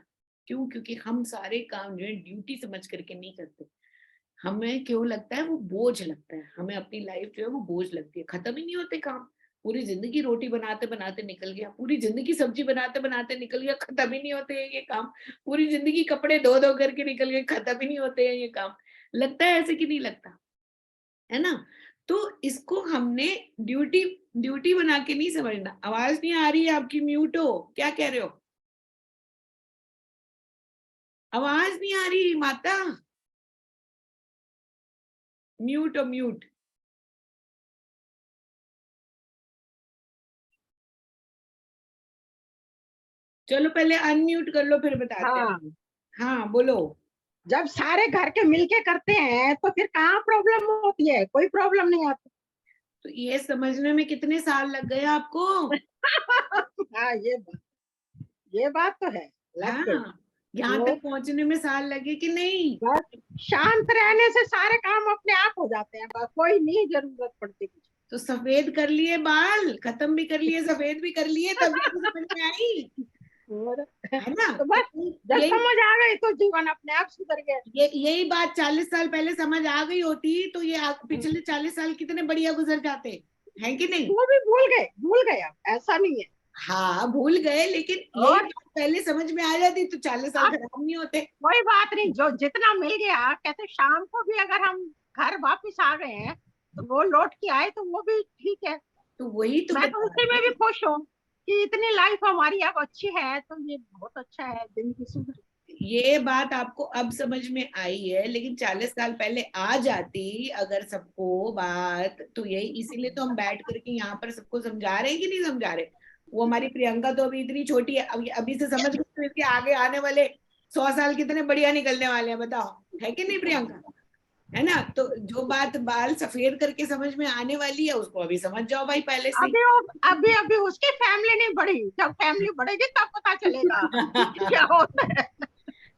[SPEAKER 1] क्यों? क्योंकि हम सारे काम जो है ड्यूटी समझ करके नहीं करते। हमें क्यों लगता है? वो बोझ लगता है, हमें अपनी लाइफ जो है वो बोझ लगती है, खत्म ही नहीं होते काम। पूरी जिंदगी रोटी बनाते बनाते निकल गया, पूरी जिंदगी सब्जी बनाते बनाते निकल गया, खत्म ही नहीं होते हैं ये काम। पूरी जिंदगी कपड़े धो धो करके निकल गए, खत्म ही नहीं होते हैं ये काम। लगता है ऐसे कि नहीं लगता? है ना? तो इसको हमने ड्यूटी ड्यूटी बना के नहीं समझना। आवाज नहीं आ रही है आपकी? म्यूट हो क्या? कह रहे हो? आवाज नहीं आ रही माता? म्यूट हो, म्यूट। चलो पहले अनम्यूट कर लो फिर बताते हैं।
[SPEAKER 3] हाँ,
[SPEAKER 1] हाँ बोलो।
[SPEAKER 3] जब सारे घर के मिलके करते हैं तो फिर कहाँ प्रॉब्लम होती है? कोई प्रॉब्लम नहीं आती।
[SPEAKER 1] तो ये समझने में कितने साल लग गए आपको?
[SPEAKER 3] हाँ, ये बात तो है, लग गई।
[SPEAKER 1] हाँ, यहाँ
[SPEAKER 3] वो
[SPEAKER 1] तक पहुंचने में साल लगे कि नहीं?
[SPEAKER 3] बस शांत रहने से सारे काम अपने आप हो जाते हैं, बस कोई नहीं जरूरत पड़ती कुछ।
[SPEAKER 1] तो सफेद कर लिए बाल, खत्म भी कर लिए, सफेद भी कर लिए, तभी तो समझ में आई,
[SPEAKER 3] और
[SPEAKER 1] है ना?
[SPEAKER 3] तो
[SPEAKER 1] तो
[SPEAKER 3] बस जब
[SPEAKER 1] यही
[SPEAKER 3] समझ आ गई तो जीवन अपने आप सुधर गया।
[SPEAKER 1] यही बात 40 साल पहले समझ आ गई होती तो ये पिछले 40 साल कितने बढ़िया गुजर जाते, हैं कि नहीं?
[SPEAKER 3] वो भी भूल गए, अब ऐसा नहीं है।
[SPEAKER 1] हाँ भूल गए, लेकिन यही
[SPEAKER 3] और
[SPEAKER 1] बात पहले समझ में आ जाती तो 40 साल
[SPEAKER 3] अब
[SPEAKER 1] खराब नहीं होते।
[SPEAKER 3] कोई बात नहीं, जो जितना मिल गया, कहते शाम को भी अगर हम घर वापस आ गए हैं तो वो लौट के आए तो वो भी ठीक है।
[SPEAKER 1] तो वही तो
[SPEAKER 3] मैं तो
[SPEAKER 1] बता
[SPEAKER 3] उसी
[SPEAKER 1] रही
[SPEAKER 3] में भी
[SPEAKER 1] हूँ।
[SPEAKER 3] खुश हूँ कि इतनी लाइफ हमारी अब अच्छी है, तो ये बहुत अच्छा है, जिंदगी सुधर।
[SPEAKER 1] ये बात आपको अब समझ में आई है, लेकिन 40 साल पहले आ जाती अगर सबको बात, तो यही इसीलिए तो हम बैठ करके यहाँ पर सबको समझा रहे हैं कि नहीं समझा रहे? वो हमारी प्रियंका तो अभी इतनी छोटी है, अभी अभी से समझ गई तो इसके आगे आने वाले 100 साल कितने बढ़िया निकलने वाले हैं, बताओ, है कि नहीं प्रियंका? है ना? तो जो बात बाल सफेद करके समझ में आने वाली है उसको अभी समझ जाओ भाई पहले से
[SPEAKER 3] अभी अभी अभी उसकी फैमिली नहीं बढ़ी, जब फैमिली बढ़ेगी तब पता चलेगा कि क्या
[SPEAKER 1] ही।
[SPEAKER 3] होता है।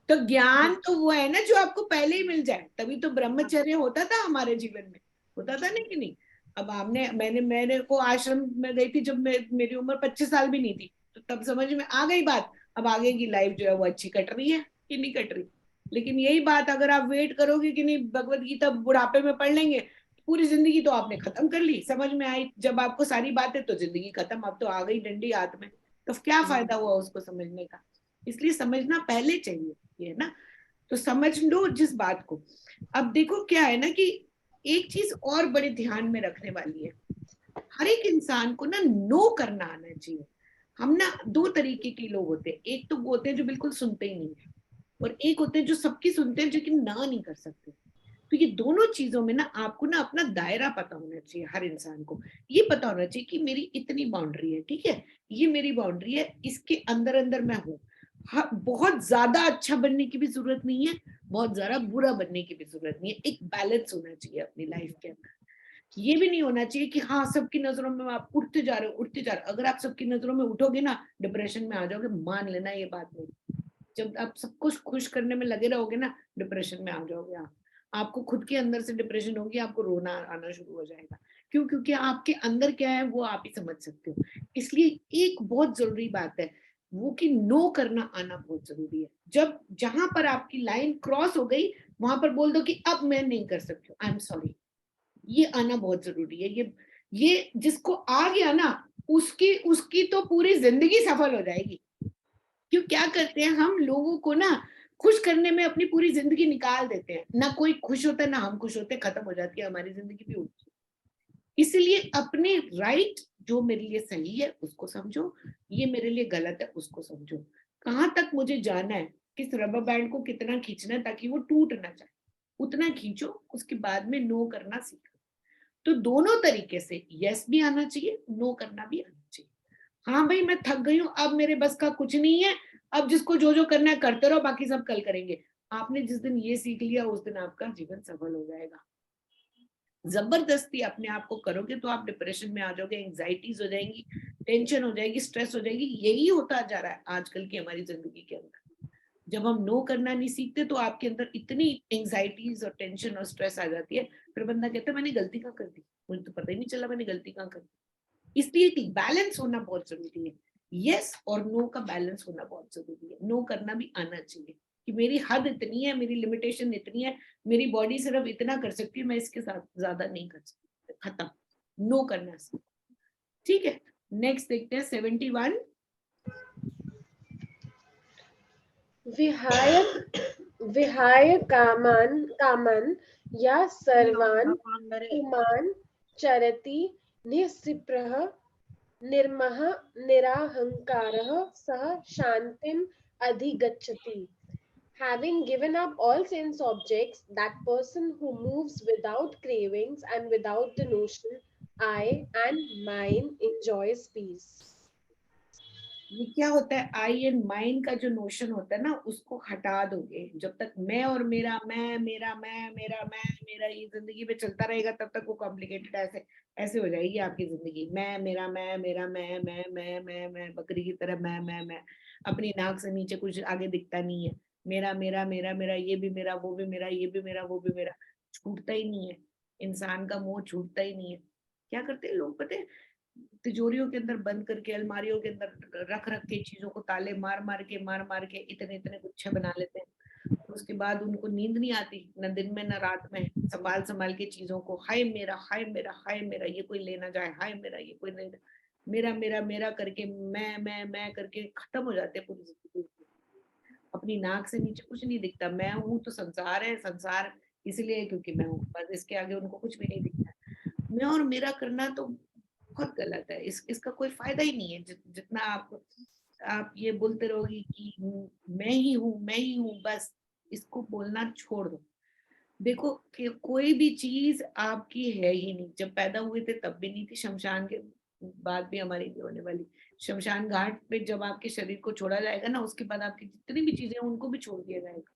[SPEAKER 1] तो ज्ञान तो वो है ना जो आपको पहले ही मिल जाए, तभी तो ब्रह्मचर्य होता था हमारे जीवन में, होता था नहीं कि नहीं? अब हमने मैंने मैंने को आश्रम में गई थी जब मेरी उम्र 25 साल भी नहीं थी, तो तब समझ में आ गई बात। अब आगे की लाइफ जो है वो अच्छी कट रही है कि नहीं कट रही। लेकिन यही बात अगर आप वेट करोगे कि नहीं भगवत गीता बुढ़ापे में पढ़ लेंगे, पूरी जिंदगी तो आपने खत्म कर ली, समझ में आई जब आपको सारी बातें, तो जिंदगी खत्म, अब तो आ गई डंडी हाथ में, तो क्या फायदा हुआ उसको समझने का? इसलिए समझना पहले चाहिए, ये ना। तो समझ लो जिस बात को। अब देखो क्या है ना कि एक चीज और बड़े ध्यान में रखने वाली है, हर एक इंसान को ना नो करना आना चाहिए। हम ना दो तरीके के लोग होते हैं, एक तो वो होते हैं जो बिल्कुल सुनते ही नहीं है, और एक होते हैं जो सबकी सुनते हैं लेकिन ना नहीं कर सकते। तो ये दोनों चीजों में ना आपको ना अपना दायरा पता होना चाहिए, हर इंसान को ये पता होना चाहिए कि मेरी इतनी बाउंड्री है, ठीक है, ये मेरी बाउंड्री है, इसके अंदर अंदर मैं हूँ। हाँ, बहुत ज्यादा अच्छा बनने की भी जरूरत नहीं है, बहुत ज्यादा बुरा बनने की भी जरूरत नहीं है, एक बैलेंस होना चाहिए अपनी लाइफ के अंदर। ये भी नहीं होना चाहिए कि हाँ सबकी नजरों में आप उठते जा रहे हो उठते जा रहे हो, अगर आप सबकी नजरों में उठोगे ना डिप्रेशन में आ जाओगे, मान लेना ये बात नहीं। जब आप सब कुछ खुश करने में लगे रहोगे ना, डिप्रेशन में आ जाओगे आप। आपको खुद के अंदर से डिप्रेशन होगी, आपको रोना आना शुरू हो जाएगा। क्यों? क्योंकि आपके अंदर क्या है वो आप ही समझ सकते हो। इसलिए एक बहुत जरूरी बात है वो कि नो करना आना बहुत जरूरी है। जब जहां पर आपकी लाइन क्रॉस हो गई वहां पर बोल दो कि अब मैं नहीं कर सकती, आई एम सॉरी। ये आना बहुत जरूरी है। ये जिसको आ गया ना, उसकी उसकी तो पूरी जिंदगी सफल हो जाएगी। क्यों? क्या करते हैं हम लोगों को ना खुश करने में अपनी पूरी जिंदगी निकाल देते हैं, ना कोई खुश होता है ना हम खुश होते, खत्म हो जाती है हमारी जिंदगी भी उल्टी। इसलिए अपने राइट, जो मेरे लिए सही है उसको समझो, ये मेरे लिए गलत है उसको समझो। कहाँ तक मुझे जाना है, किस रबर बैंड को कितना खींचना है ताकि वो टूट ना जाए, उतना खींचो, उसके बाद में नो करना सीखो। तो दोनों तरीके से यस भी आना चाहिए, नो करना भी आना चाहिए। हाँ भाई मैं थक गई हूँ, अब मेरे बस का कुछ नहीं है, अब जिसको जो जो करना है करते रहो, बाकी सब कल करेंगे। आपने जिस दिन ये सीख लिया उस दिन आपका जीवन सफल हो जाएगा। जबरदस्ती अपने आप को करोगे तो आप डिप्रेशन में आ जाओगे, एंजाइटीज हो जाएंगी, टेंशन हो जाएगी, स्ट्रेस हो जाएगी। यही होता जा रहा है आजकल की हमारी जिंदगी के अंदर। जब हम नो करना नहीं सीखते तो आपके अंदर इतनी एंजाइटीज और टेंशन और स्ट्रेस आ जाती है, फिर बंदा कहता है मैंने गलती कहाँ कर दी, मुझे तो पता ही नहीं चला मैंने गलती कहाँ कर दी। इसलिए बैलेंस होना बहुत जरूरी है। यस और नो का बैलेंस होना बहुत जरूरी है। नो करना भी आना चाहिए कि मेरी हद इतनी है, मेरी लिमिटेशन इतनी है, मेरी बॉडी सिर्फ इतना कर सकती है, मैं इसके साथ ज्यादा नहीं कर सकती, खत्म। नो करना सीखो, ठीक है। नेक्स्ट देखते हैं 71।
[SPEAKER 2] विहाय विहाय कामन या सर्वान्
[SPEAKER 3] भगवान मेरे
[SPEAKER 2] पुमान् चरति निःस्पृहः निर्मः निराहंकारः सः शान्तिम् अधिगच्छति. Having given up all sense objects, that person who moves without cravings and without the notion I and mine enjoys peace.
[SPEAKER 1] ये क्या होता है, आई एंड माइंड का जो नोशन होता है ना उसको हटा दोगे। जब तक मैं और मेरा, मैं मेरा मैं मेरा मैं मेरा ये जिंदगी में चलता रहेगा तब तक वो कॉम्प्लिकेटेड ऐसे ऐसे हो जाएगी आपकी जिंदगी। मैं मेरा मैं मेरा मैं बकरी की तरह मैं अपनी नाक से नीचे कुछ आगे दिखता नहीं है। मेरा मेरा मेरा मेरा, ये भी मेरा वो भी मेरा, ये भी मेरा वो भी मेरा, छूटता ही नहीं है। इंसान का मोह छूटता ही नहीं है। क्या करते हैं लोग पता है, तिजोरियों के अंदर बंद करके, अलमारियों के अंदर रख रख के चीजों को ताले मार मार के इतने इतने गुच्छे बना लेते हैं। और उसके बाद उनको नींद नहीं आती, न दिन में न रात में, संभाल संभाल के चीजों को, हाय मेरा हाय मेरा हाय मेरा, ये कोई लेना जाए, हाय मेरा ये कोई नहीं, मेरा मेरा मेरा करके मैं करके खत्म हो जाते हैं पूरी जिंदगी। अपनी नाक से नीचे कुछ नहीं दिखता, मैं हूँ तो संसार है, संसार इसलिए क्योंकि मैं हूँ, बस इसके आगे उनको कुछ भी नहीं दिखता। मैं और मेरा करना तो बहुत गलत है, इसका कोई फायदा ही नहीं है। जितना आप ये बोलते रहोगे कि मैं ही हूँ, बस इसको बोलना छोड़ दो। देखो कि कोई भी चीज आपकी है ही नहीं, जब पैदा हुए थे तब भी नहीं थी, शमशान के बाद भी हमारी नहीं होने वाली। शमशान घाट पे जब आपके शरीर को छोड़ा जाएगा ना, उसके बाद आपकी जितनी भी चीजें हैं उनको भी छोड़ दिया जाएगा,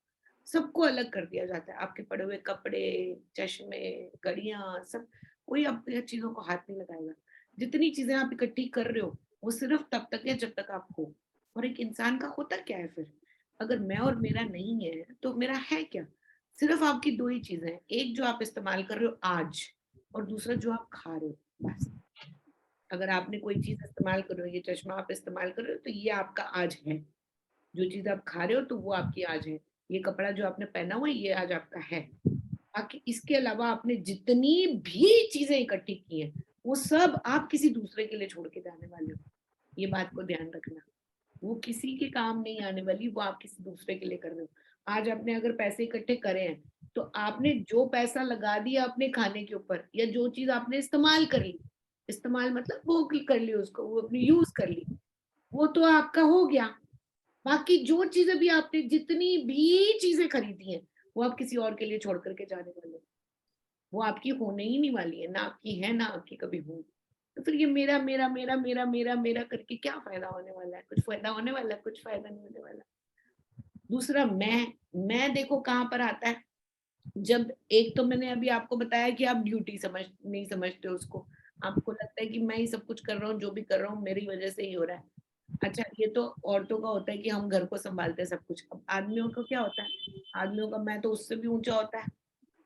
[SPEAKER 1] सबको अलग कर दिया जाता है। आपके पड़े हुए कपड़े, चश्मे, घड़ियां, सब, कोई आपकी चीजों को हाथ नहीं लगाएगा। जितनी चीजें आप इकट्ठी कर रहे हो वो सिर्फ तब तक है जब तक आप हो। और एक इंसान का होता क्या है फिर, अगर मैं और मेरा नहीं है तो मेरा है क्या? सिर्फ आपकी दो ही चीजें हैं, एक जो आप इस्तेमाल कर रहे हो आज, और दूसरा जो आप खा रहे हो, बस। अगर आपने कोई चीज इस्तेमाल कर रहे हो, ये चश्मा आप इस्तेमाल कर रहे हो तो ये आपका आज है। जो चीज आप खा रहे हो तो वो आपकी आज है। ये कपड़ा जो आपने पहना हुआ है ये आज आपका है। बाकी इसके अलावा आपने जितनी भी चीजें इकट्ठी की हैं वो सब आप किसी दूसरे के लिए छोड़ के जाने वाले हो। ये बात को ध्यान रखना, वो किसी के काम नहीं आने वाली, वो आप किसी दूसरे के लिए कर रहे हो। आज आपने अगर पैसे इकट्ठे करे हैं तो आपने जो पैसा लगा दिया अपने खाने के ऊपर, या जो चीज आपने इस्तेमाल कर ली, इस्तेमाल मतलब वो कर ली, उसको वो अपनी यूज कर ली, वो तो आपका हो गया। बाकी जो चीजें भी आपने जितनी भी चीजें खरीदी हैं वो आप किसी और के लिए छोड़ करके जाने वाले हो। वो आपकी होने ही नहीं वाली है, ना आपकी है ना आपकी कभी होगी। तो फिर ये मेरा मेरा मेरा मेरा मेरा मेरा करके क्या फायदा होने वाला है? कुछ फायदा होने वाला है? कुछ फायदा नहीं होने वाला। दूसरा मैं देखो कहाँ पर आता है। जब एक तो मैंने अभी आपको बताया कि आप ड्यूटी नहीं समझते हो उसको, आपको लगता है कि मैं ही सब कुछ कर रहा हूँ, जो भी कर रहा हूँ मेरी वजह से ही हो रहा है। अच्छा, ये तो औरतों का होता है कि हम घर को संभालते हैं सब कुछ। अब आदमियों का क्या होता है? आदमियों का मैं तो उससे भी ऊंचा होता है।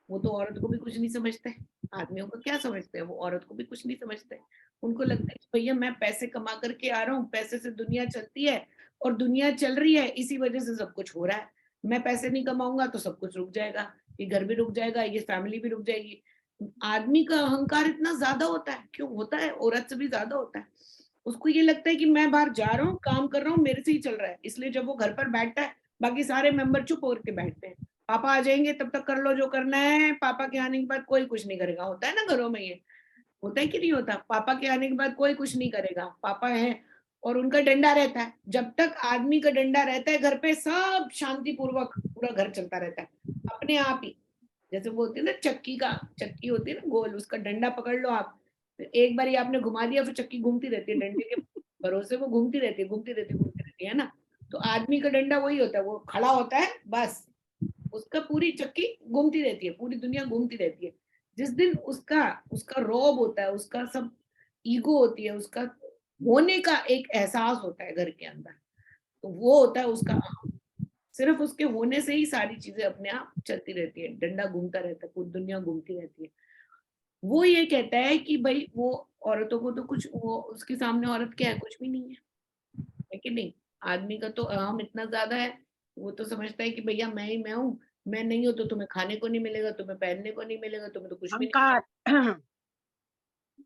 [SPEAKER 1] वो तो औरत को भी कुछ नहीं समझते। आदमियों का क्या समझते हैं, वो औरत को भी कुछ नहीं समझते। उनको लगता है कि भैया मैं पैसे कमा करके आ रहा हूँ, पैसे से दुनिया चलती है और दुनिया चल रही है, इसी वजह से सब कुछ हो रहा है। मैं पैसे नहीं कमाऊंगा तो सब कुछ रुक जाएगा, ये घर भी रुक जाएगा, ये फैमिली भी रुक जाएगी। आदमी का अहंकार इतना ज्यादा होता है, क्यों होता है? औरत से भी ज्यादा होता है। उसको ये लगता है कि मैं बाहर जा रहा हूँ, काम कर रहा हूँ, मेरे से ही चल रहा है। इसलिए जब वो घर पर बैठता है बाकी सारे मेंबर चुप होकर के बैठते हैं। पापा आ जाएंगे तब तक कर लो जो करना है, पापा के आने के बाद कोई कुछ नहीं करेगा। होता है ना घरों में, ये होता है कि नहीं होता? पापा के आने के बाद कोई कुछ नहीं करेगा, पापा है और उनका डंडा रहता है। जब तक आदमी का डंडा रहता है घर पे सब शांति पूर्वक पूरा घर चलता रहता है अपने आप ही। जैसे वो होती है ना चक्की होती है ना गोल, उसका डंडा पकड़ लो आप, एक बार आपने घुमा दिया फिर चक्की घूमती रहती है, डंडे के भरोसे वो घूमती रहती है, घूमती रहती है, घूमती रहती है ना। तो आदमी का डंडा वही होता है, वो खड़ा होता है बस, उसका पूरी चक्की घूमती रहती है, पूरी दुनिया घूमती रहती है। जिस दिन उसका उसका रौब होता है, उसका सब ईगो होती है, उसका होने का एक एहसास होता है घर के अंदर, तो वो होता है उसका अहम। सिर्फ उसके होने से ही सारी चीजें अपने आप चलती रहती है, डंडा घूमता रहता है, पूरी दुनिया घूमती रहती है। वो ये कहता है कि भाई वो औरतों को तो कुछ, वो उसके सामने औरत क्या है? कुछ भी नहीं है कि नहीं? आदमी का तो अहम इतना ज्यादा है, वो तो समझता है कि भैया मैं ही मैं हूँ, मैं नहीं हो तो तुम्हें खाने को नहीं मिलेगा, तुम्हें पहनने को नहीं मिलेगा, तुम्हें तो कुछ भी नहीं
[SPEAKER 3] अहंकार।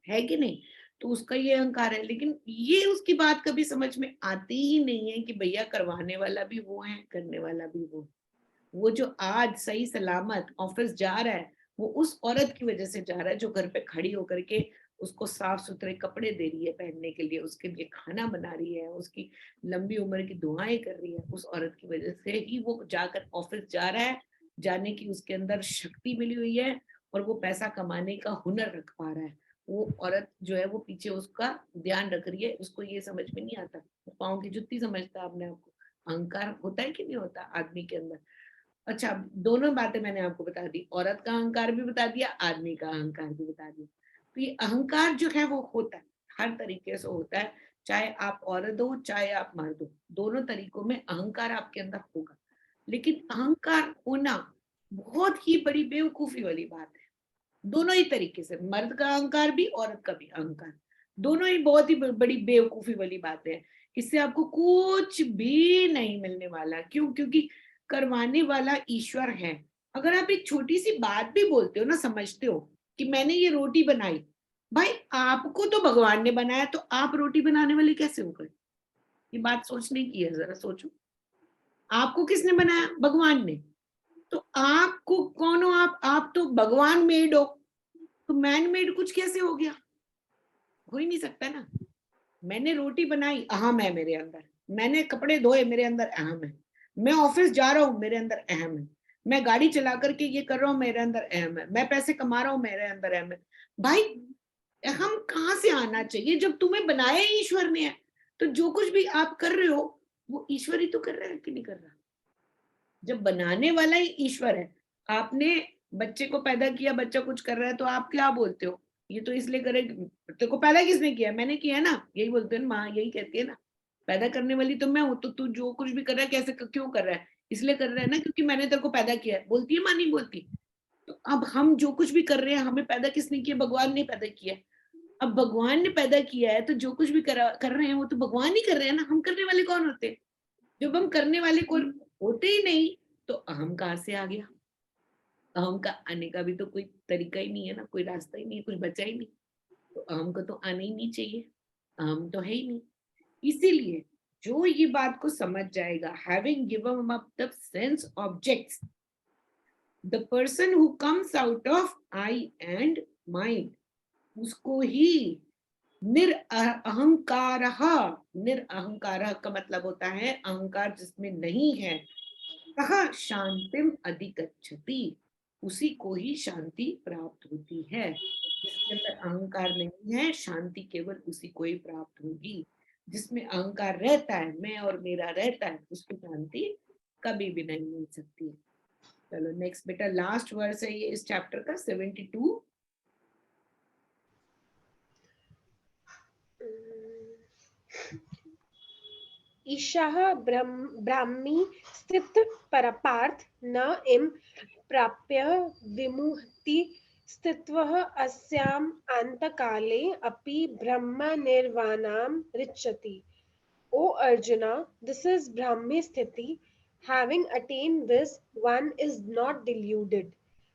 [SPEAKER 1] है कि नहीं? तो उसका ये अहंकार है। लेकिन ये उसकी बात कभी समझ में आती ही नहीं है कि भैया करवाने वाला भी वो है, करने वाला भी वो जो आज सही सलामत ऑफिस जा रहा है वो उस औरत की वजह से जा रहा है जो घर पे खड़ी होकर के उसको साफ सुथरे कपड़े दे रही है पहनने के लिए, उसके लिए खाना बना रही है, उसकी लंबी उम्र की दुआएं कर रही है। उस औरत की वजह से ही वो जाकर ऑफिस जा रहा है, जाने की उसके अंदर शक्ति मिली हुई है और वो पैसा कमाने का हुनर रख पा रहा है। वो औरत जो है वो पीछे उसका ध्यान रख रही है, उसको ये समझ में नहीं आता, पाँव की जुत्ती समझता है अपने आप को। अहंकार होता है कि नहीं होता आदमी के अंदर? अच्छा, दोनों बातें मैंने आपको बता दी, औरत का अहंकार भी बता दिया, आदमी का अहंकार भी बता दिया। तो ये अहंकार जो है वो होता है, हर तरीके से होता है, चाहे आप औरत हो चाहे आप मर्द हो, दोनों तरीकों में अहंकार आपके अंदर होगा। लेकिन अहंकार होना बहुत ही बड़ी बेवकूफी वाली बात है। दोनों ही तरीके से, मर्द का अहंकार भी औरत का भी अहंकार, दोनों ही बहुत ही बड़ी बेवकूफी वाली बातें हैं। इससे आपको कुछ भी नहीं मिलने वाला। क्यों? क्योंकि करवाने वाला ईश्वर है। अगर आप एक छोटी सी बात भी बोलते हो ना, समझते हो कि मैंने ये रोटी बनाई, भाई आपको तो भगवान ने बनाया, तो आप रोटी बनाने वाले कैसे हो गए? ये बात सोचने की है, जरा सोचो। आपको किसने बनाया? भगवान ने। तो आपको कौन हो? आप तो भगवान मेड हो, तो मैन मेड कुछ कैसे हो गया? हो ही नहीं सकता ना। मैंने रोटी बनाई, अहम है मेरे अंदर। मैंने कपड़े धोए, मेरे अंदर अहम है। मैं ऑफिस जा रहा हूँ, मेरे अंदर अहम है। मैं गाड़ी चला करके ये कर रहा हूँ, मेरे अंदर अहम है। मैं पैसे कमा रहा हूँ, मेरे अंदर अहम है। भाई अहम कहाँ से आना चाहिए जब तुम्हें बनाया ईश्वर ने है? तो जो कुछ भी आप कर रहे हो वो ईश्वर ही तो कर रहा है कि नहीं कर रहा? जब बनाने वाला ही ईश्वर है, आपने बच्चे को पैदा किया, बच्चा कुछ कर रहा है तो आप क्या बोलते हो? ये तो इसलिए करे, तेरे को पैदा किसने किया? मैंने किया है ना, यही बोलते हैं माँ, यही कहती है ना, पैदा करने वाली तो मैं हूँ, तो तू जो कुछ भी कर रहा है कैसे क्यों कर रहा है? इसलिए कर रहा है ना क्योंकि मैंने तेरे को पैदा किया है। बोलती है माँ? नहीं बोलती। तो अब हम जो कुछ भी कर रहे हैं, हमें पैदा किसने किया? भगवान ने पैदा किया है। अब भगवान ने पैदा किया है तो जो कुछ भी कर रहे हैं वो तो भगवान ही कर रहे हैं ना, हम करने वाले कौन होते हैं? जब हम करने वाले कोई होते ही नहीं तो अहम कहाँ से आ गया? अहम का आने का भी तो कोई तरीका ही नहीं है ना, कोई रास्ता ही नहीं है, कुछ बचा ही नहीं। तो अहम को तो आना ही नहीं चाहिए, अहम तो है ही नहीं। इसीलिए जो ये बात को समझ जाएगा, having given up the sense objects, the person who comes out of I and mind, उसको ही निरअहंकार, निरअहंकार का मतलब होता है अहंकार जिसमें नहीं है, कहा शांतिम अधिगच्छति, उसी को ही शांति प्राप्त होती है। जिसके अंदर अहंकार नहीं है, शांति केवल उसी को ही प्राप्त होगी। जिसमें अहंकार रहता है, मैं और मेरा रहता है, उसको शांति कभी भी नहीं मिल सकती। चलो नेक्स्ट बेटा, लास्ट वर्स है ये इस चैप्टर का, 72।
[SPEAKER 2] ईशाः ब्राह्मी स्थित परपार्थ न इम प्राप्य विमुक्ति स्थित्वः अस्याम् अन्तकाले अपि ब्रह्म निर्वाणाम् रिच्यति. O Arjuna, this is Brahmi Sthiti. Having attained this, one is not deluded.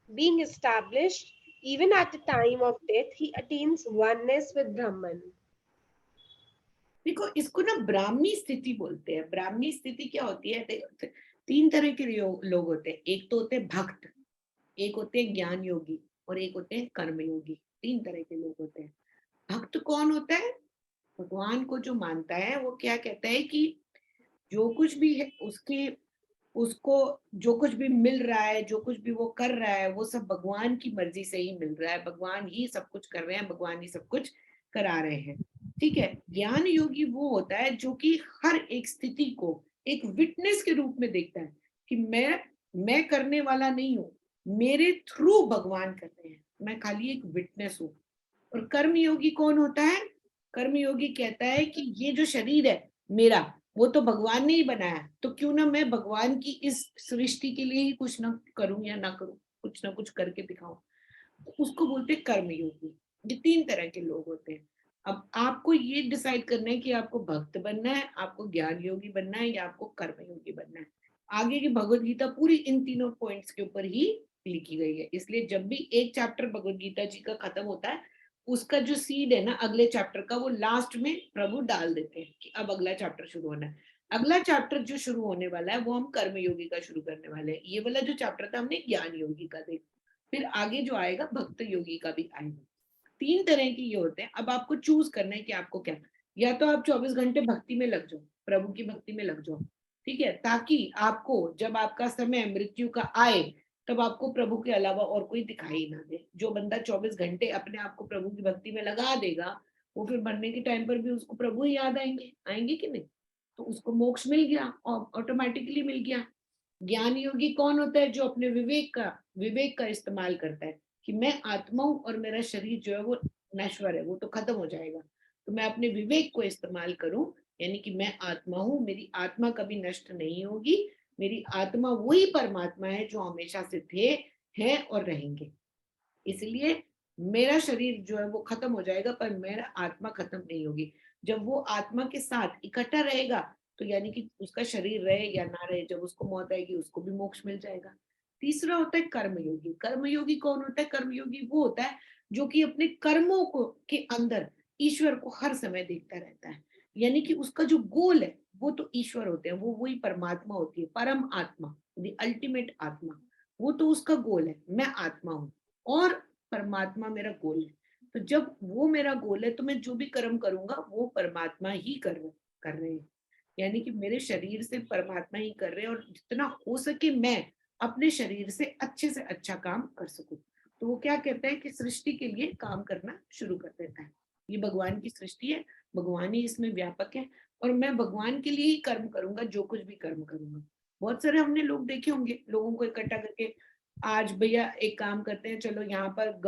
[SPEAKER 2] Being established, even at the time of death, he attains oneness with Brahman.
[SPEAKER 1] देखो इसको ना ब्राह्मी स्थिति बोलते हैं। ब्राह्मी स्थिति क्या होती है? तीन तरह के लोग होते हैं। एक तो होते हैं भक्त, एक होते हैं ज्ञान योगी, और एक होते हैं कर्म योगी। तीन तरह के लोग होते हैं। भक्त कौन होता है? भगवान को जो मानता है वो क्या कहता है कि जो कुछ भी है उसके, उसको जो कुछ भी मिल रहा है, जो कुछ भी वो कर रहा है, वो सब भगवान की मर्जी से ही मिल रहा है, भगवान ही सब कुछ कर रहे हैं, भगवान ही सब कुछ करा रहे हैं। ठीक है। ज्ञान योगी वो होता है जो कि हर एक स्थिति को एक विटनेस के रूप में देखता है कि मैं करने वाला नहीं हूँ, मेरे थ्रू भगवान कर रहे हैं, मैं खाली एक विटनेस हूँ। और कर्म योगी कौन होता है? कर्म योगी कहता है कि ये जो शरीर है मेरा, वो तो भगवान ने ही बनाया, तो क्यों ना मैं भगवान की इस सृष्टि के लिए ही कुछ ना करूं या ना करूं, कुछ ना कुछ करके दिखाऊं। तो उसको बोलते हैं कर्म योगी। ये तीन तरह के लोग होते हैं। अब आपको ये डिसाइड करना है कि आपको भक्त बनना है, आपको ज्ञान योगी बनना है, या आपको कर्म योगी बनना है। आगे की भगवत गीता पूरी इन तीनों पॉइंट्स के ऊपर ही लिखी गई है। इसलिए जब भी एक चैप्टर भगवत गीता जी का खत्म होता है, उसका जो सीड है ना अगले चैप्टर का, वो लास्ट में प्रभु डाल देते हैं कि अब अगला चैप्टर शुरू होना है। अगला चैप्टर जो शुरू होने वाला है वो हम कर्म योगी का शुरू करने वाले हैं। ये वाला जो चैप्टर था हमने ज्ञान योगी का देखा, फिर आगे जो आएगा भक्त योगी का भी आएगा। तीन तरह के ये होते हैं। अब आपको चूज करना है कि आपको क्या, या तो आप 24 घंटे भक्ति में लग जाओ, प्रभु की भक्ति में लग जाओ, ठीक है, ताकि आपको जब आपका समय मृत्यु का आए तब आपको प्रभु के अलावा और कोई दिखाई ना दे। जो बंदा 24 घंटे अपने आप को प्रभु की भक्ति में लगा देगा, वो फिर मरने के टाइम पर भी उसको प्रभु ही याद आएंगे, आएंगे कि नहीं? तो उसको मोक्ष मिल गया, ऑटोमेटिकली मिल गया। ज्ञान योगी कौन होता है? जो अपने विवेक का इस्तेमाल करता है कि मैं आत्मा हूं और मेरा शरीर जो है वो नश्वर है, वो तो खत्म हो जाएगा, तो मैं अपने विवेक को इस्तेमाल करूं, यानी कि मैं आत्मा हूं, मेरी आत्मा कभी नष्ट नहीं होगी, मेरी आत्मा वही परमात्मा है जो हमेशा से थे, हैं और रहेंगे। इसलिए मेरा शरीर जो है वो खत्म हो जाएगा पर मेरा आत्मा खत्म नहीं होगी। जब वो आत्मा के साथ इकट्ठा रहेगा तो यानी कि उसका शरीर रहे या ना रहे, जब उसको मौत आएगी उसको भी मोक्ष मिल जाएगा। तीसरा होता है कर्मयोगी। कर्मयोगी कौन होता है? कर्मयोगी वो होता है जो कि अपने कर्मों को के अंदर ईश्वर को हर समय देखता रहता है, यानी कि उसका जो गोल है वो तो ईश्वर होते हैं, वो वही परमात्मा होती है, परम आत्मा, द अल्टीमेट आत्मा, वो तो उसका गोल है, मैं आत्मा हूँ और परमात्मा मेरा गोल है। तो जब वो मेरा गोल है तो मैं जो भी कर्म करूंगा वो परमात्मा ही कर रहे हैं, यानी कि मेरे शरीर से परमात्मा ही कर रहे हैं, और जितना हो सके मैं अपने शरीर से अच्छा काम कर सकूं। तो वो क्या कहता है कि सृष्टि के लिए काम करना शुरू कर देता है। ये भगवान की सृष्टि है, भगवान ही इसमें व्यापक है, और मैं भगवान के लिए ही कर्म करूंगा, जो कुछ भी कर्म करूंगा। बहुत सारे हमने लोग देखे होंगे, लोगों को इकट्ठा करके, आज भैया एक काम करते हैं, चलो यहाँ पर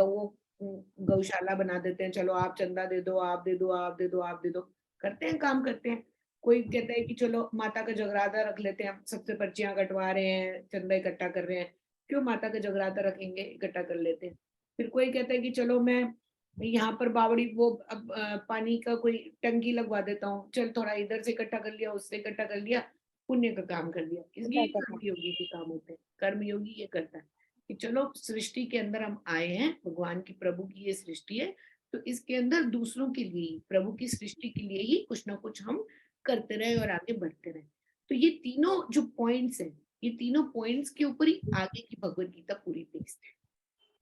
[SPEAKER 1] गौशाला बना देते हैं, चलो आप चंदा दे दो, आप दे दो, आप दे दो, आप दे दो, करते हैं, काम करते हैं। कोई कहता है कि चलो माता का जगराता रख लेते हैं, सबसे पर्चियां कटवा रहे हैं, चंदा इकट्ठा कर रहे हैं, क्यों माता का जगराता रखेंगे, इकट्ठा कर लेते हैं। फिर कोई कहता है कि चलो मैं यहाँ पर बावड़ी वो अब पानी का कोई टंकी लगवा देता हूँ, चल थोड़ा इधर से इकट्ठा कर लिया, उससे इकट्ठा कर लिया, पुण्य का काम कर लिया। इसलिए कर्मयोगी के काम होते हैं, कर्मयोगी ये करता है कि चलो सृष्टि के अंदर हम आए हैं, भगवान की, प्रभु की ये सृष्टि है, तो इसके अंदर दूसरों के लिए, प्रभु की सृष्टि के लिए ही कुछ ना कुछ हम करते रहे और आगे बढ़ते रहे। तो ये तीनों जो पॉइंट्स हैं, ये तीनों पॉइंट्स के ऊपर ही आगे की भगवत गीता पूरी बेस्ड है।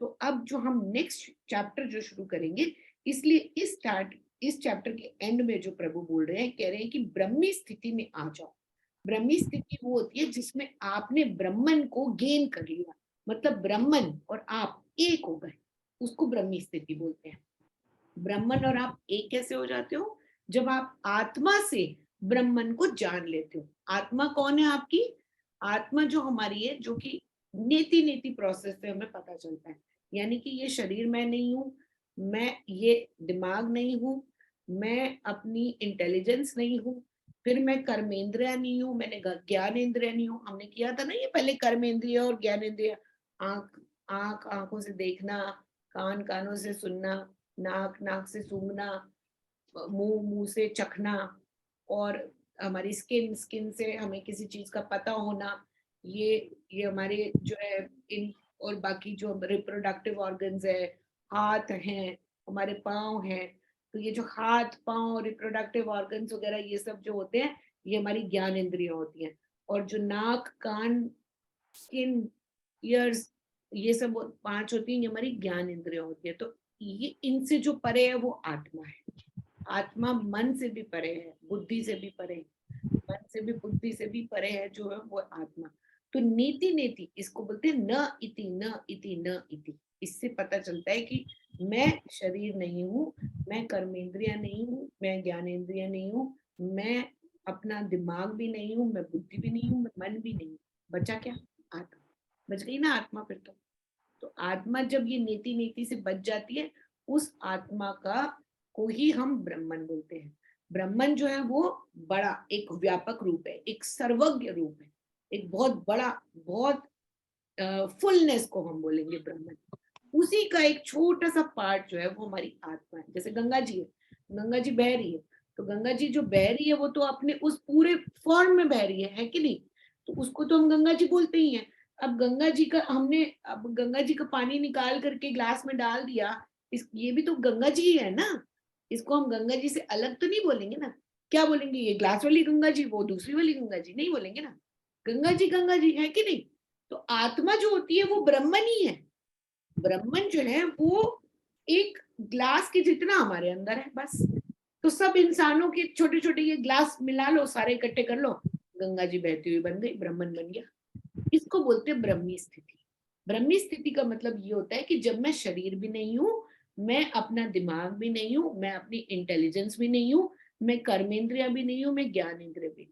[SPEAKER 1] तो अब जो हम नेक्स्ट चैप्टर जो शुरू करेंगे, इसलिए इस चैप्टर के एंड में जो प्रभु बोल रहे हैं, कह रहे हैं कि ब्रह्मी स्थिति में आ जाओ। ब्रह्मी स्थिति वो होती है जिसमें आपने ब्रह्मन को गेन कर लिया, मतलब ब्रह्मन और आप एक हो गए, उसको ब्रह्मी स्थिति बोलते हैं। ब्रह्मन और आप एक कैसे हो जाते हो? जब आप आत्मा से ब्रह्मन को जान लेते हो। आत्मा कौन है आपकी? आत्मा जो हमारी है, जो कि नेति नेति प्रोसेस से हमें पता चलता है, यानी कि ये शरीर मैं नहीं हूं, मैं ये दिमाग नहीं हूं, मैं अपनी इंटेलिजेंस नहीं हूं, फिर मैं कर्मेंद्रिय नहीं हूं, मैंने ज्ञानेंद्रिय नहीं हूं। हमने किया था ना ये पहले, कर्मेंद्रिय और ज्ञानेंद्रिय। आंख आंख आंखों से देखना, कान कानों से सुनना, नाक नाक से सूंघना, मुंह मुंह से चखना, और हमारी स्किन स्किन से हमें किसी चीज का पता होना। ये हमारे जो है इन, और बाकी जो रिप्रोडक्टिव ऑर्गन्स है, हाथ हैं, हमारे पाँव हैं, तो ये जो हाथ पाँव रिप्रोडक्टिव ऑर्गन्स वगैरह ये सब जो होते हैं, ये हमारी ज्ञान इंद्रियां होती हैं। और जो नाक कान स्किन ईयर्स, ये सब पांच होती हैं, ये हमारी ज्ञान इंद्रियां होती है। तो ये इनसे जो परे है वो आत्मा है। आत्मा मन से भी परे है, बुद्धि से भी परे है, मन से भी बुद्धि से भी परे है जो है वो आत्मा। तो नीति नीति इसको बोलते हैं, न इति न इति न इति। इससे पता चलता है कि मैं शरीर नहीं हूँ, मैं कर्मेंद्रिय नहीं हूँ, मैं ज्ञानेंद्रिय नहीं हूँ, मैं अपना दिमाग भी नहीं हूँ, मैं बुद्धि भी नहीं हूँ, मैं मन भी नहीं हूँ। बचा क्या? आत्मा। बच गई ना आत्मा फिर तो आत्मा जब ये नीति नीति से बच जाती है, उस आत्मा का को ही हम ब्रह्मन बोलते हैं। ब्रह्मन जो है वो बड़ा एक व्यापक रूप है, एक सर्वज्ञ रूप है, एक बहुत बड़ा, बहुत फुलनेस को हम बोलेंगे ब्रह्मन। उसी का एक छोटा सा पार्ट जो है वो हमारी आत्मा है। जैसे गंगा जी है, गंगा जी बह रही है, तो गंगा जी जो बह रही है वो तो अपने उस पूरे फॉर्म में बह रही है कि नहीं? तो उसको तो हम गंगा जी बोलते ही हैं। अब गंगा जी का हमने, अब गंगा जी का पानी निकाल करके ग्लास में डाल दिया, ये भी तो गंगा जी ही है ना। इसको हम गंगा जी से अलग तो नहीं बोलेंगे ना। क्या बोलेंगे? ये ग्लास वाली गंगा जी, वो दूसरी वाली गंगा जी, नहीं बोलेंगे ना। गंगा जी है कि नहीं? तो आत्मा जो होती है वो ब्रह्मन ही है। ब्रह्मन जो है वो एक ग्लास के जितना हमारे अंदर है, बस। तो सब इंसानों के छोटे छोटे ये ग्लास मिला लो, सारे इकट्ठे कर लो, गंगा जी बहती हुई बन गई, ब्रह्मन बन गया। इसको बोलते हैं ब्रह्मी स्थिति। ब्रह्मी स्थिति का मतलब ये होता है कि जब मैं शरीर भी नहीं हूं, मैं अपना दिमाग भी नहीं हूं, मैं अपनी इंटेलिजेंस भी नहीं हूं, मैं कर्मेंद्रिया भी नहीं हूं, मैं ज्ञानेंद्रिय भी,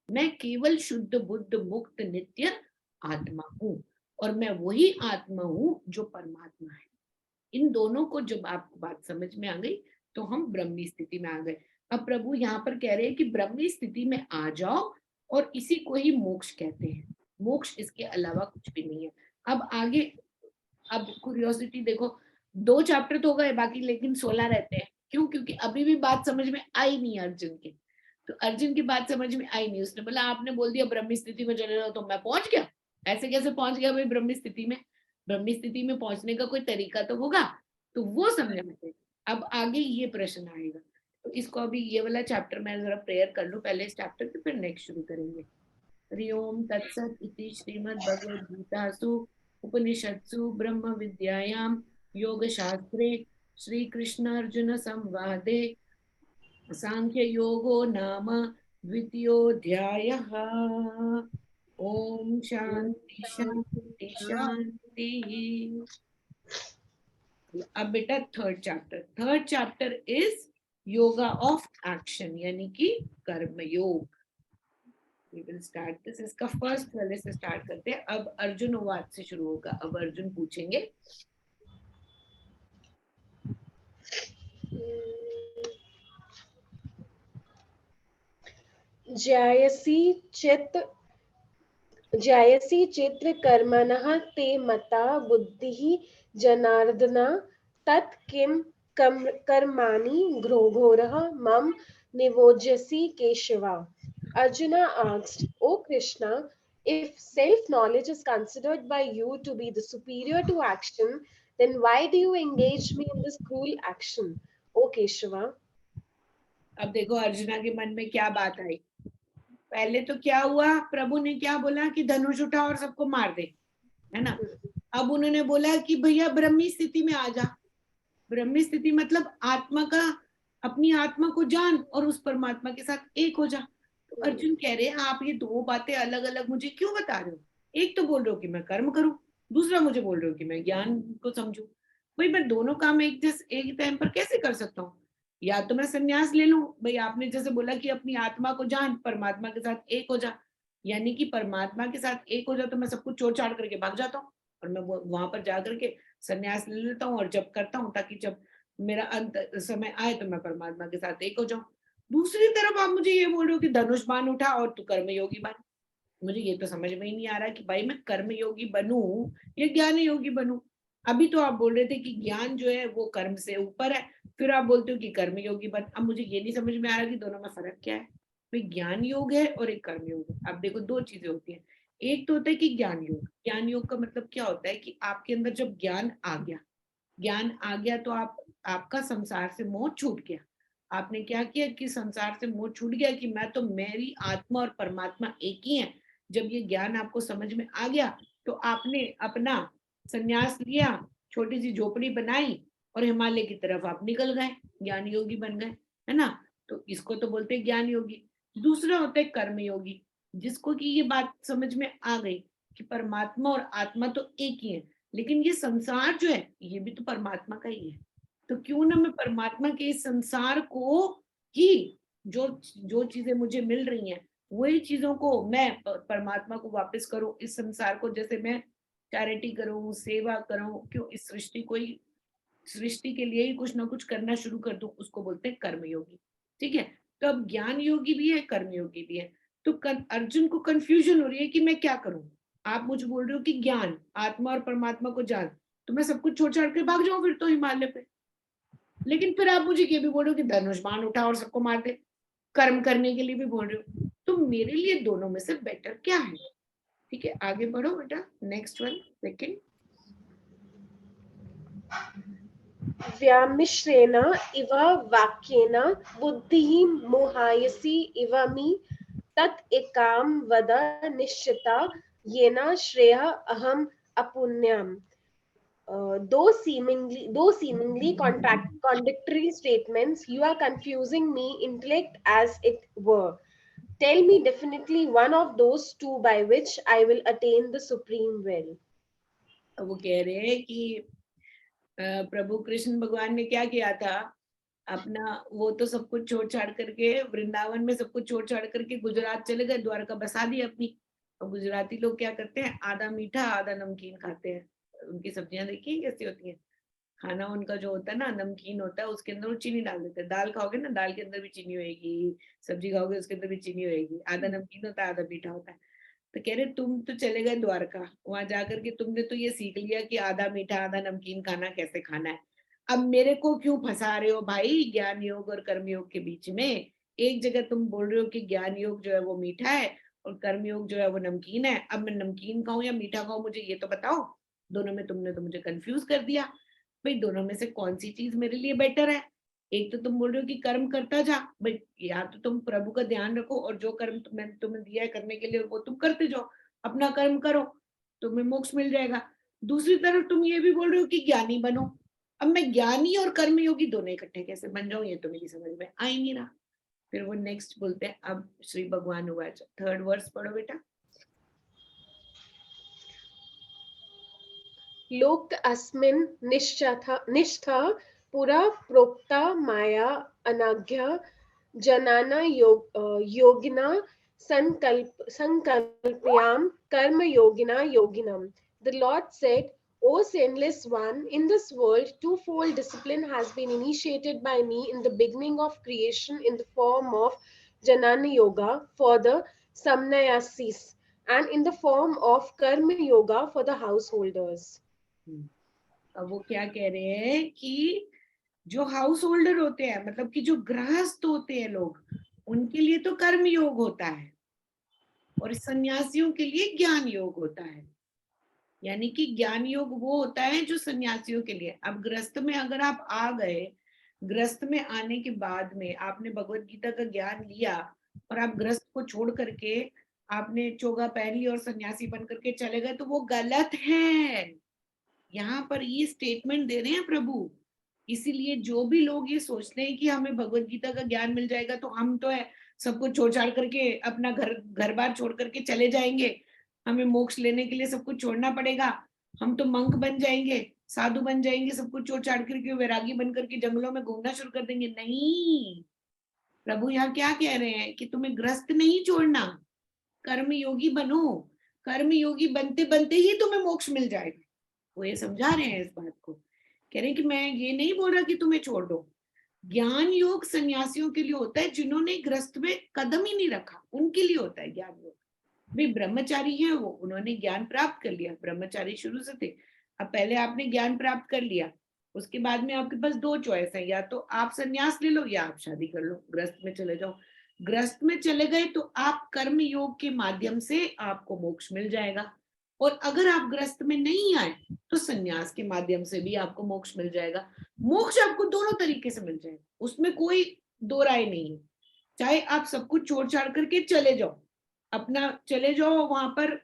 [SPEAKER 1] मैं केवल शुद्ध बुद्ध मुक्त नित्य आत्मा हूं। और मैं वही आत्मा हूं जो परमात्मा है। इन दोनों को जब आपको बात समझ में आ गई, तो हम ब्रह्मी स्थिति में आ गए। अब प्रभु यहाँ पर कह रहे हैं कि ब्रह्मी स्थिति में आ जाओ, और इसी को ही मोक्ष कहते हैं। मोक्ष इसके अलावा कुछ भी नहीं है। अब आगे, अब क्यूरियोसिटी देखो, 2 चैप्टर तो हो गए बाकी, लेकिन 16 रहते हैं। क्यों? क्योंकि अभी भी बात समझ में आई नहीं अर्जुन की। तो अर्जुन की बात समझ में आई नहीं। उसने बोला आपने बोल दिया ब्रह्मी स्थिति में चले जाओ, तो मैं पहुंच गया। ऐसे कैसे पहुंच गया भाई ब्रह्मी स्थिति में? ब्रह्मी स्थिति में पहुंचने का कोई तरीका तो होगा, तो वो समझना चाहिए। अब आगे ये प्रश्न आएगा, तो इसको अभी ये वाला चैप्टर मैं जरा प्रेयर कर लूं पहले इस चैप्टर के, फिर नेक्स्ट शुरू करेंगे। हरि ओम तत्सत इति श्रीमद् भगवद गीतासु उपनिषत्सु ब्रह्म विद्यायां योग शास्त्रे श्री कृष्ण अर्जुन संवादे सांख्य योगो नाम द्वितीयोऽध्यायः। ओम शांति शांति शांति। अब बेटा third chapter is yoga of action यानी कि कर्म योग। We will start this. इसका फर्स्ट वाले से स्टार्ट करते हैं। अब अर्जुन वाद से शुरू होगा। अब अर्जुन पूछेंगे।
[SPEAKER 2] जायसी चित्र कर्मणः ते मता बुद्धिः जनार्दन तत् किं कर्माणि घोरः मम निवोज्यसि केशवा. Arjuna asked, O Krishna, if self-knowledge is considered by you to be the superior to action, then why do you engage me in this cruel action, O Keshava?
[SPEAKER 1] अब देखो अर्जुना के मन में क्या बात आई। पहले तो क्या हुआ, प्रभु ने क्या बोला कि धनुष उठा और सबको मार दे, है ना। अब उन्होंने बोला कि भैया ब्रह्मी स्थिति में आ जा। ब्रह्मी स्थिति मतलब आत्मा का, अपनी आत्मा को जान और उस परमात्मा के साथ एक हो जा। तो अर्जुन कह रहे हैं आप ये दो बातें अलग अलग मुझे क्यों बता रहे हो। एक तो बोल रहे हो कि मैं कर्म करूं, दूसरा मुझे बोल रहे हो कि मैं ज्ञान को समझूं। भाई मैं दोनों काम एक टाइम पर कैसे कर सकता हूँ। या तो मैं संन्यास ले लूं, भाई आपने जैसे बोला कि अपनी आत्मा को जान परमात्मा के साथ एक हो जा, यानी कि परमात्मा के साथ एक हो जा तो मैं सब कुछ छोड़ छाड़ करके भाग जाता हूँ और मैं वहां पर जाकर के संन्यास ले लेता हूँ और जब करता हूँ ताकि जब मेरा अंत समय आए तो मैं परमात्मा के साथ एक हो जाऊं। दूसरी तरफ आप मुझे ये बोल रहे हो कि धनुष बाण उठा और तू कर्मयोगी बन। मुझे ये तो समझ में ही नहीं आ रहा कि भाई मैं कर्मयोगी बनूं या ज्ञान योगी बनूं। अभी तो आप बोल रहे थे कि ज्ञान जो है वो कर्म से ऊपर है, फिर आप बोलते हो कि कर्मयोगी बन। अब मुझे ये नहीं समझ में आ रहा कि दोनों में फर्क क्या है। भाई ज्ञान योग है और एक कर्म योग है। अब देखो दो चीजें होती हैं। एक तो होता है कि ज्ञान योग। ज्ञान योग का मतलब क्या होता है कि आपके अंदर जब ज्ञान आ गया, ज्ञान आ गया तो आपका संसार से मोह छूट गया। आपने क्या किया कि संसार से मोह छूट गया कि मैं तो, मेरी आत्मा और परमात्मा एक ही है। जब ये ज्ञान आपको समझ में आ गया तो आपने अपना संन्यास लिया, छोटी सी झोपड़ी बनाई और हिमालय की तरफ आप निकल गए, ज्ञान योगी बन गए, है ना। तो इसको तो बोलते हैं ज्ञान योगी। दूसरा होता है कर्म योगी, जिसको कि ये बात समझ में आ गई कि परमात्मा और आत्मा तो एक ही है, लेकिन ये संसार जो है ये भी तो परमात्मा का ही है। तो क्यों ना मैं परमात्मा के इस संसार को ही, जो जो चीजें मुझे मिल रही हैं वही चीजों को मैं परमात्मा को वापस करूं। इस संसार को जैसे मैं चैरिटी करूं, सेवा करूं, क्यों इस सृष्टि को ही, सृष्टि के लिए ही कुछ ना कुछ करना शुरू कर दूं, उसको बोलते हैं कर्मयोगी। ठीक है। तो अब ज्ञान योगी भी है, कर्मयोगी भी है। तो अर्जुन को कंफ्यूजन हो रही है कि मैं क्या करूं। आप मुझे बोल रहे हो कि ज्ञान, आत्मा और परमात्मा को जान, तो मैं सब कुछ छोड़ छाड़ के भाग जाऊं फिर तो हिमालय पे। लेकिन फिर आप मुझे ये भी बोल रहे हो कि धनुष बाण उठा और सबको मार दे, कर्म करने के लिए भी बोल रहे हो। तो मेरे लिए दोनों में से बेटर क्या है। ठीक है, आगे बढ़ो बेटा। Next one, second.
[SPEAKER 2] व्यामिश्रेण इव वाक्येन बुद्धिः मोहायसि इव मे तत् एकां वद निश्चिता येन श्रेयः अहम् अपुण्यम्. Though seemingly contradictory statements, you are confusing me intellect as it were. Tell me definitely one of those two by which I will attain the supreme will.
[SPEAKER 1] वो कह रहे हैं कि प्रभु कृष्ण भगवान ने क्या किया था, अपना वो तो सब कुछ छोड़ छाड़ करके वृंदावन में सब कुछ छोड़ छाड़ करके गुजरात चले गए, द्वारका बसा दी अपनी। और गुजराती लोग क्या करते हैं, आधा मीठा आधा नमकीन खाते हैं। उनकी सब्जियां देखिए कैसी होती हैं। खाना उनका जो होता है ना नमकीन होता है, उसके अंदर वो चीनी डाल देते हैं। दाल खाओगे ना, दाल के अंदर भी चीनी होगी, सब्जी खाओगे उसके अंदर भी चीनी होगी। आधा नमकीन होता है आधा मीठा होता है। तो कह रहे तुम तो चले गए द्वारका, वहां जाकर के तुमने तो ये सीख लिया कि आधा मीठा आधा नमकीन खाना कैसे खाना है। अब मेरे को क्यों फंसा रहे हो भाई ज्ञान योग और कर्म योग के बीच में। एक जगह तुम बोल रहे हो कि ज्ञान योग जो है वो मीठा है और कर्म योग जो है वो नमकीन है। अब मैं नमकीन खाऊं या मीठा खाऊं, मुझे ये तो बताओ। दोनों में तुमने तो मुझे कंफ्यूज कर दिया। भाई दोनों में से कौन सी चीज मेरे लिए बेटर है। एक तो तुम बोल रहे हो कि कर्म करता जा, भाई या तो तुम प्रभु का ध्यान रखो और जो कर्म मैंने तुम्हें दिया है करने के लिए वो तुम करते जाओ, अपना कर्म करो, तुम्हें मोक्ष मिल जाएगा। दूसरी तरफ तुम ये भी बोल रहे हो कि ज्ञानी बनो। अब मैं ज्ञानी और कर्मयोगी दोनों इकट्ठे कैसे बन जाऊं, ये तो मेरी समझ में आ ही नहीं रहा। फिर वो नेक्स्ट बोलते हैं, अब श्री भगवान हुआ, थर्ड वर्स पढ़ो बेटा।
[SPEAKER 2] लोक अस्मिन् निष्ठा पुरा प्रोक्ता माया अनाज्ञा जनाना योगिना संकल्पयाम कर्म योगिना योगिनम. The Lord said, O sinless one, in this world, twofold discipline has been initiated by me in the beginning of creation in the form of Jnana Yoga for the Samnyasis and in the form of Karma Yoga for the householders.
[SPEAKER 1] अब वो क्या कह रहे हैं कि जो house holder होते हैं, मतलब कि जो गृहस्थ होते हैं लोग, उनके लिए तो कर्म योग होता है और सन्यासियों के लिए ज्ञान योग होता है. यानी कि ज्ञान योग वो होता है जो सन्यासियों के लिए. अब गृहस्थ में अगर आप आ गए, गृहस्थ में आने के बाद में आपने भगवत गीता का ज्ञान लिया और आप गृहस्थ को छोड़ करके आपने चोगा पहन ली और सन्यासी बन करके चले गए, तो वो गलत है. यहाँ पर ये स्टेटमेंट दे रहे हैं प्रभु. इसीलिए जो भी लोग ये सोचते हैं कि हमें भगवत गीता का ज्ञान मिल जाएगा तो हम तो है सब कुछ छोड़ छाड़ करके अपना घर बार छोड़ करके चले जाएंगे, हमें मोक्ष लेने के लिए सब कुछ छोड़ना पड़ेगा, हम तो मंक बन जाएंगे, साधु बन जाएंगे, सब कुछ छोड़ छाड़ करके वैरागी बन करके जंगलों में घूमना शुरू कर देंगे. नहीं, प्रभु यहाँ क्या कह रहे हैं कि तुम्हें ग्रस्त नहीं छोड़ना, कर्म योगी बनो. कर्म योगी बनते बनते ही तुम्हें मोक्ष मिल जाएगा. वो ये समझा रहे हैं इस बात को. कह रहे हैं कि मैं ये नहीं बोल रहा कि तुम्हें छोड़ दो. ज्ञान योग सन्यासियों के लिए होता है जिन्होंने गृहस्थ में कदम ही नहीं रखा, उनके लिए होता है ज्ञान योग. वे ब्रह्मचारी हैं, वो उन्होंने ज्ञान प्राप्त कर लिया, ब्रह्मचारी शुरू से थे. अब पहले आपने ज्ञान प्राप्त कर लिया, उसके बाद में आपके पास दो चॉइस है, या तो आप सन्यास ले लो या आप शादी कर लो, गृहस्थ में चले जाओ. गृहस्थ में चले गए तो आप कर्म योग के माध्यम से आपको मोक्ष मिल जाएगा, और अगर आप गृहस्थ में नहीं आए तो सन्यास के माध्यम से भी आपको मोक्ष मिल जाएगा. मोक्ष आपको दोनों तरीके से मिल जाएगा, उसमें कोई दो राय नहीं है. चाहे आप सब कुछ छोड़ छाड़ करके चले जाओ, अपना चले जाओ वहां पर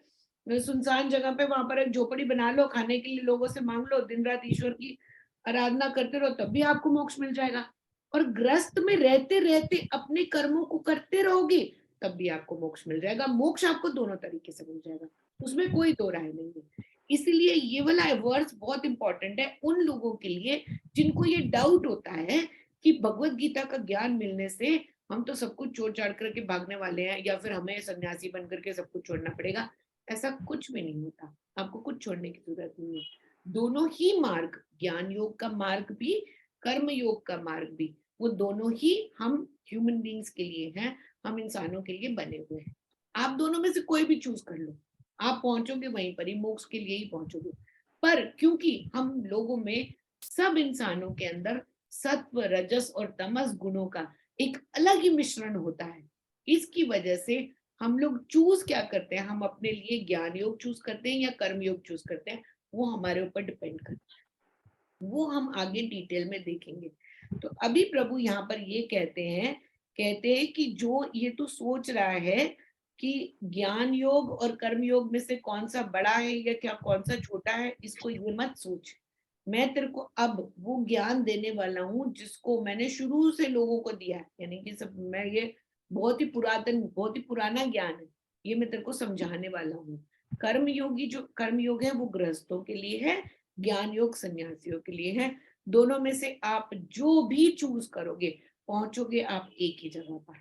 [SPEAKER 1] सुनसान जगह पे, वहां पर एक झोपड़ी बना लो, खाने के लिए लोगों से मांग लो, दिन रात ईश्वर की आराधना करते रहो, तब भी आपको मोक्ष मिल जाएगा. और गृहस्थ में रहते रहते अपने कर्मों को करते रहोगे तब भी आपको मोक्ष मिल जाएगा. मोक्ष आपको दोनों तरीके से मिल जाएगा, उसमें कोई दो राय नहीं है. इसलिए ये वाला वर्ड्स बहुत इंपॉर्टेंट है उन लोगों के लिए जिनको ये डाउट होता है कि भगवत गीता का ज्ञान मिलने से हम तो सब कुछ छोड़ छाड़ करके भागने वाले हैं, या फिर हमें सन्यासी बन करके सब कुछ छोड़ना पड़ेगा. ऐसा कुछ भी नहीं होता, आपको कुछ छोड़ने की जरूरत नहीं है. दोनों ही मार्ग, ज्ञान योग का मार्ग भी, कर्म योग का मार्ग भी, वो दोनों ही हम ह्यूमन बींग्स के लिए हैं, हम इंसानों के लिए बने हुए हैं. आप दोनों में से कोई भी चूज कर लो, आप पहुंचोगे वहीं पर ही, मोक्ष के लिए ही पहुंचोगे. पर क्योंकि हम लोगों में, सब इंसानों के अंदर सत्व रजस और तमस गुणों का एक अलग ही मिश्रण होता है, इसकी वजह से हम लोग चूज क्या करते हैं, हम अपने लिए ज्ञान योग चूज करते हैं या कर्म योग चूज करते हैं, वो हमारे ऊपर डिपेंड करता है. वो हम आगे डिटेल में देखेंगे. तो अभी प्रभु यहाँ पर ये कहते हैं कि जो ये तो सोच रहा है कि ज्ञान योग और कर्म योग में से कौन सा बड़ा है या क्या कौन सा छोटा है, इसको ये मत सोच. मैं तेरे को अब वो ज्ञान देने वाला हूँ जिसको मैंने शुरू से लोगों को दिया है, यानी कि सब मैं ये बहुत ही पुरातन, बहुत ही पुराना ज्ञान है, ये मैं तेरे को समझाने वाला हूँ. कर्म योगी, जो कर्म योग है वो गृहस्थों के लिए है, ज्ञान योग सन्यासियों के लिए है. दोनों में से आप जो भी चूज करोगे पहुंचोगे आप एक ही जगह पर.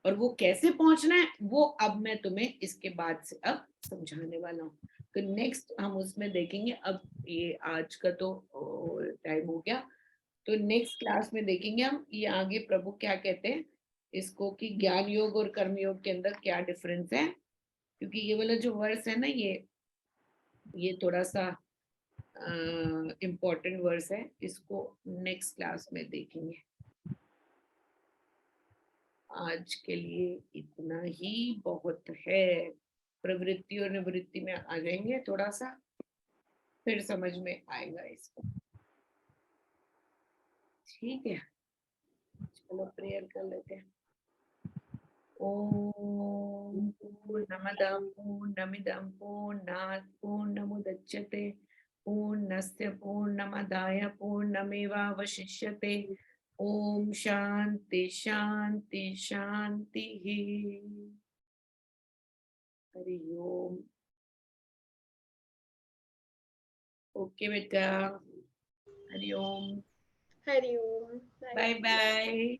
[SPEAKER 1] और वो कैसे पहुंचना है वो अब मैं तुम्हें इसके बाद से अब समझाने वाला हूँ. तो नेक्स्ट हम उसमें देखेंगे. अब ये आज का तो टाइम हो गया, तो नेक्स्ट क्लास में देखेंगे हम ये आगे प्रभु क्या कहते हैं इसको, कि ज्ञान योग और कर्म योग के अंदर क्या डिफरेंस है. क्योंकि ये वाला जो वर्स है ना, ये थोड़ा सा इम्पोर्टेंट वर्स है, इसको नेक्स्ट क्लास में देखेंगे. आज के लिए इतना ही बहुत है. प्रवृत्ति और निवृत्ति में आ जाएंगे थोड़ा सा, फिर समझ में आएगा इसको. ठीक है, चलो प्रेयर कर लेते हैं. ओम पूर्णमदः पूर्णमिदं पूर्णात् पूर्णमुदच्यते पूर्णस्य पूर्णमादाय पूर्णमेवावशिष्यते. ओम शांति शांति शांति. हरि ओम. ओके बेटा, हरि ओम.
[SPEAKER 2] हरि ओम।
[SPEAKER 1] Bye bye.